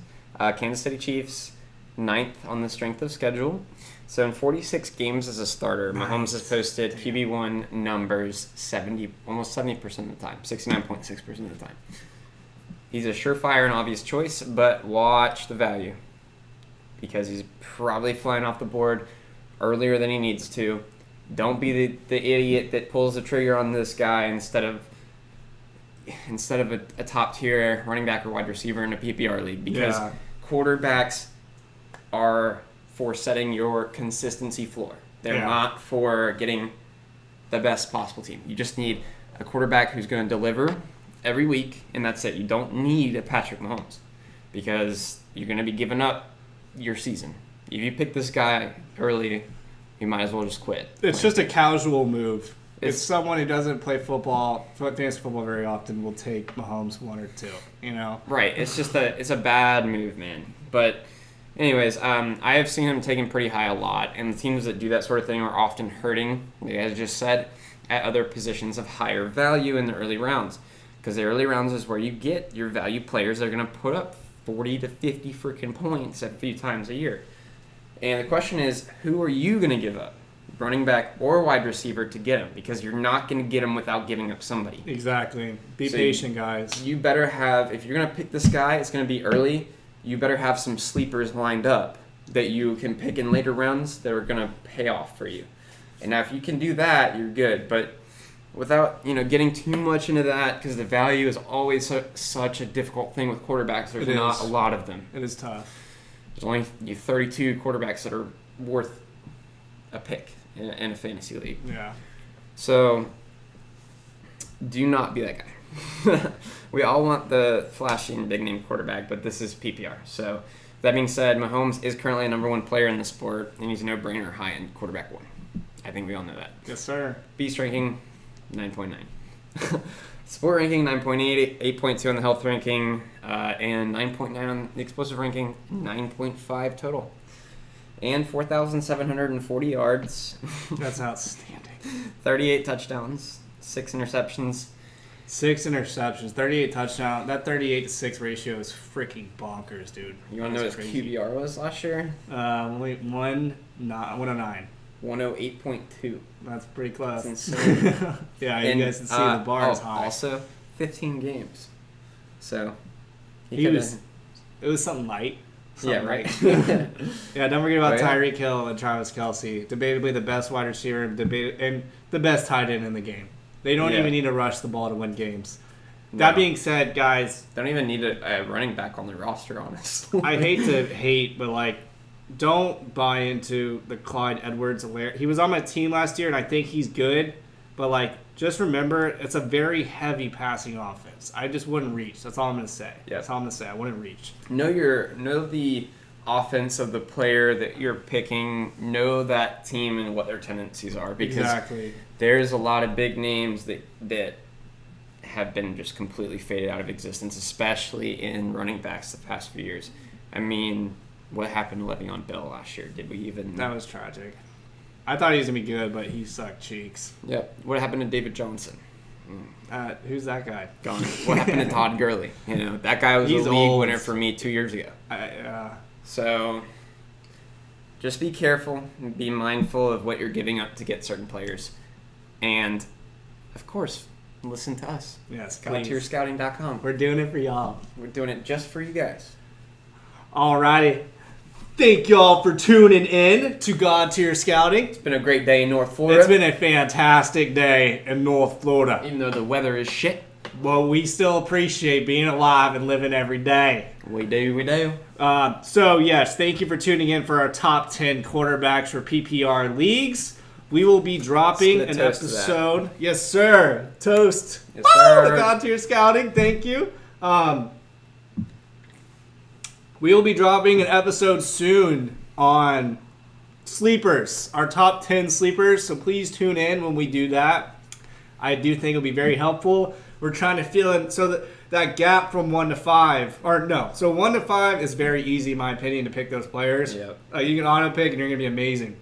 Kansas City Chiefs, 9th on the strength of schedule. So in 46 games as a starter, Mahomes has posted QB1 numbers almost 70% of the time, 69.6% of the time. He's a surefire and obvious choice, but watch the value because he's probably flying off the board earlier than he needs to. Don't be the idiot that pulls the trigger on this guy instead of a top tier running back or wide receiver in a PPR league, because quarterbacks are for setting your consistency floor. They're not for getting the best possible team. You just need a quarterback who's going to deliver every week, and that's it. You don't need a Patrick Mahomes because you're going to be giving up your season. If you pick this guy early, you might as well just quit.
It's just a casual move. It's someone who doesn't play fantasy football very often will take Mahomes 1 or 2,
Right. It's just it's a bad move, man. But anyways, I have seen him taken pretty high a lot, and the teams that do that sort of thing are often hurting, like I just said, at other positions of higher value in the early rounds. Because the early rounds is where you get your value players that are going to put up 40 to 50 freaking points a few times a year. And the question is, who are you going to give up? Running back or wide receiver to get him, because you're not going to get him without giving up somebody.
Exactly. Be patient, guys.
You better have, if you're going to pick this guy, it's going to be early. You better have some sleepers lined up that you can pick in later rounds that are going to pay off for you. And now if you can do that, you're good. But without getting too much into that, because the value is always such a difficult thing with quarterbacks. There's not a lot of them.
It is tough.
There's only 32 quarterbacks that are worth a pick in a fantasy league.
Yeah.
So do not be that guy. We all want the flashy and big name quarterback, but this is PPR. So that being said, Mahomes is currently a number 1 player in the sport, and he's a no-brainer high-end quarterback 1. I think we all know that.
Yes, sir.
Beast ranking, 9.9. Sport ranking, 9.8, 8.2 on the health ranking, and 9.9 on the explosive ranking, 9.5 total. And 4,740 yards.
That's outstanding.
38 touchdowns, 6 interceptions.
6 interceptions, 38 touchdowns. That 38-6 ratio is freaking bonkers, dude.
You want to know what his QBR was last year?
Only 109.
108.2.
That's pretty close.
That's insane.
Yeah, you guys can see the bar is high.
Also, 15 games. So,
it was something light.
Yeah, right.
Yeah, don't forget about Tyreek Hill and Travis Kelce. Debatably the best wide receiver and the best tight end in the game. They don't even need to rush the ball to win games. No. That being said, guys...
Don't even need a running back on the roster, honestly.
I hate, but don't buy into the Clyde Edwards-Helaire. He was on my team last year, and I think he's good. But, just remember, it's a very heavy passing offense. I just wouldn't reach. That's all I'm going to say.
Yep.
That's all I'm going to say. I wouldn't reach.
Know the offense of the player that you're picking. Know that team and what their tendencies are. Because there's a lot of big names that have been just completely faded out of existence, especially in running backs the past few years. I mean, what happened to Le'Veon Bell last year? Did we even...
That was tragic. I thought he was going to be good, but he sucked cheeks.
Yep. What happened to David Johnson?
Who's that guy?
Gone. What happened to Todd Gurley? That guy was a league winner for me 2 years ago. So, just be careful and be mindful of what you're giving up to get certain players. And, of course, listen to us.
Yes,
please. GodTierScouting.com.
We're doing it for y'all.
We're doing it just for you guys.
Alrighty. Thank y'all for tuning in to God Tier Scouting.
It's been a great day in North Florida.
It's been a fantastic day in North Florida.
Even though the weather is shit.
Well, we still appreciate being alive and living every day.
We do.
So, yes, thank you for tuning in for our top 10 quarterbacks for PPR leagues. We will be dropping an episode. Yes, sir. Toast.
Yes, sir.
The God Tier Scouting. Thank you. We will be dropping an episode soon on sleepers, our top 10 sleepers. So please tune in when we do that. I do think it'll be very helpful. We're trying to fill in so that gap from 1 to 5, so 1 to 5 is very easy, in my opinion, to pick those players.
Yep.
You can auto pick and you're gonna be amazing.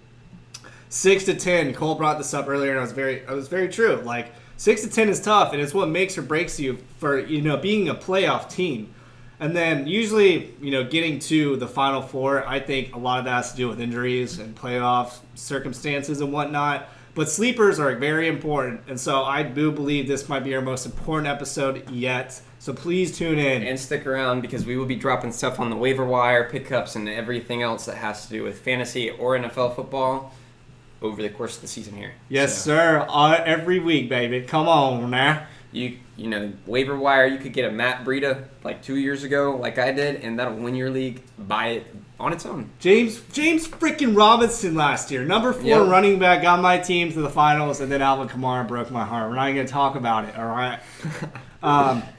6 to 10. Cole brought this up earlier, and I was very true. Like 6 to 10 is tough, and it's what makes or breaks you for being a playoff team. And then usually, getting to the Final Four, I think a lot of that has to do with injuries and playoff circumstances and whatnot. But sleepers are very important, and so I do believe this might be our most important episode yet. So please tune in.
And stick around because we will be dropping stuff on the waiver wire, pickups, and everything else that has to do with fantasy or NFL football over the course of the season here.
Yes, sir. Every week, baby. Come on now.
Waiver wire, you could get a Matt Breida like 2 years ago, like I did, and that'll win your league by it on its own.
James freaking Robinson last year, number 4 running back, got my team to the finals, and then Alvin Kamara broke my heart. We're not going to talk about it, all right?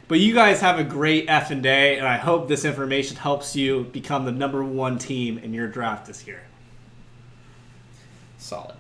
But you guys have a great effing day, and I hope this information helps you become the number 1 team in your draft this year.
Solid.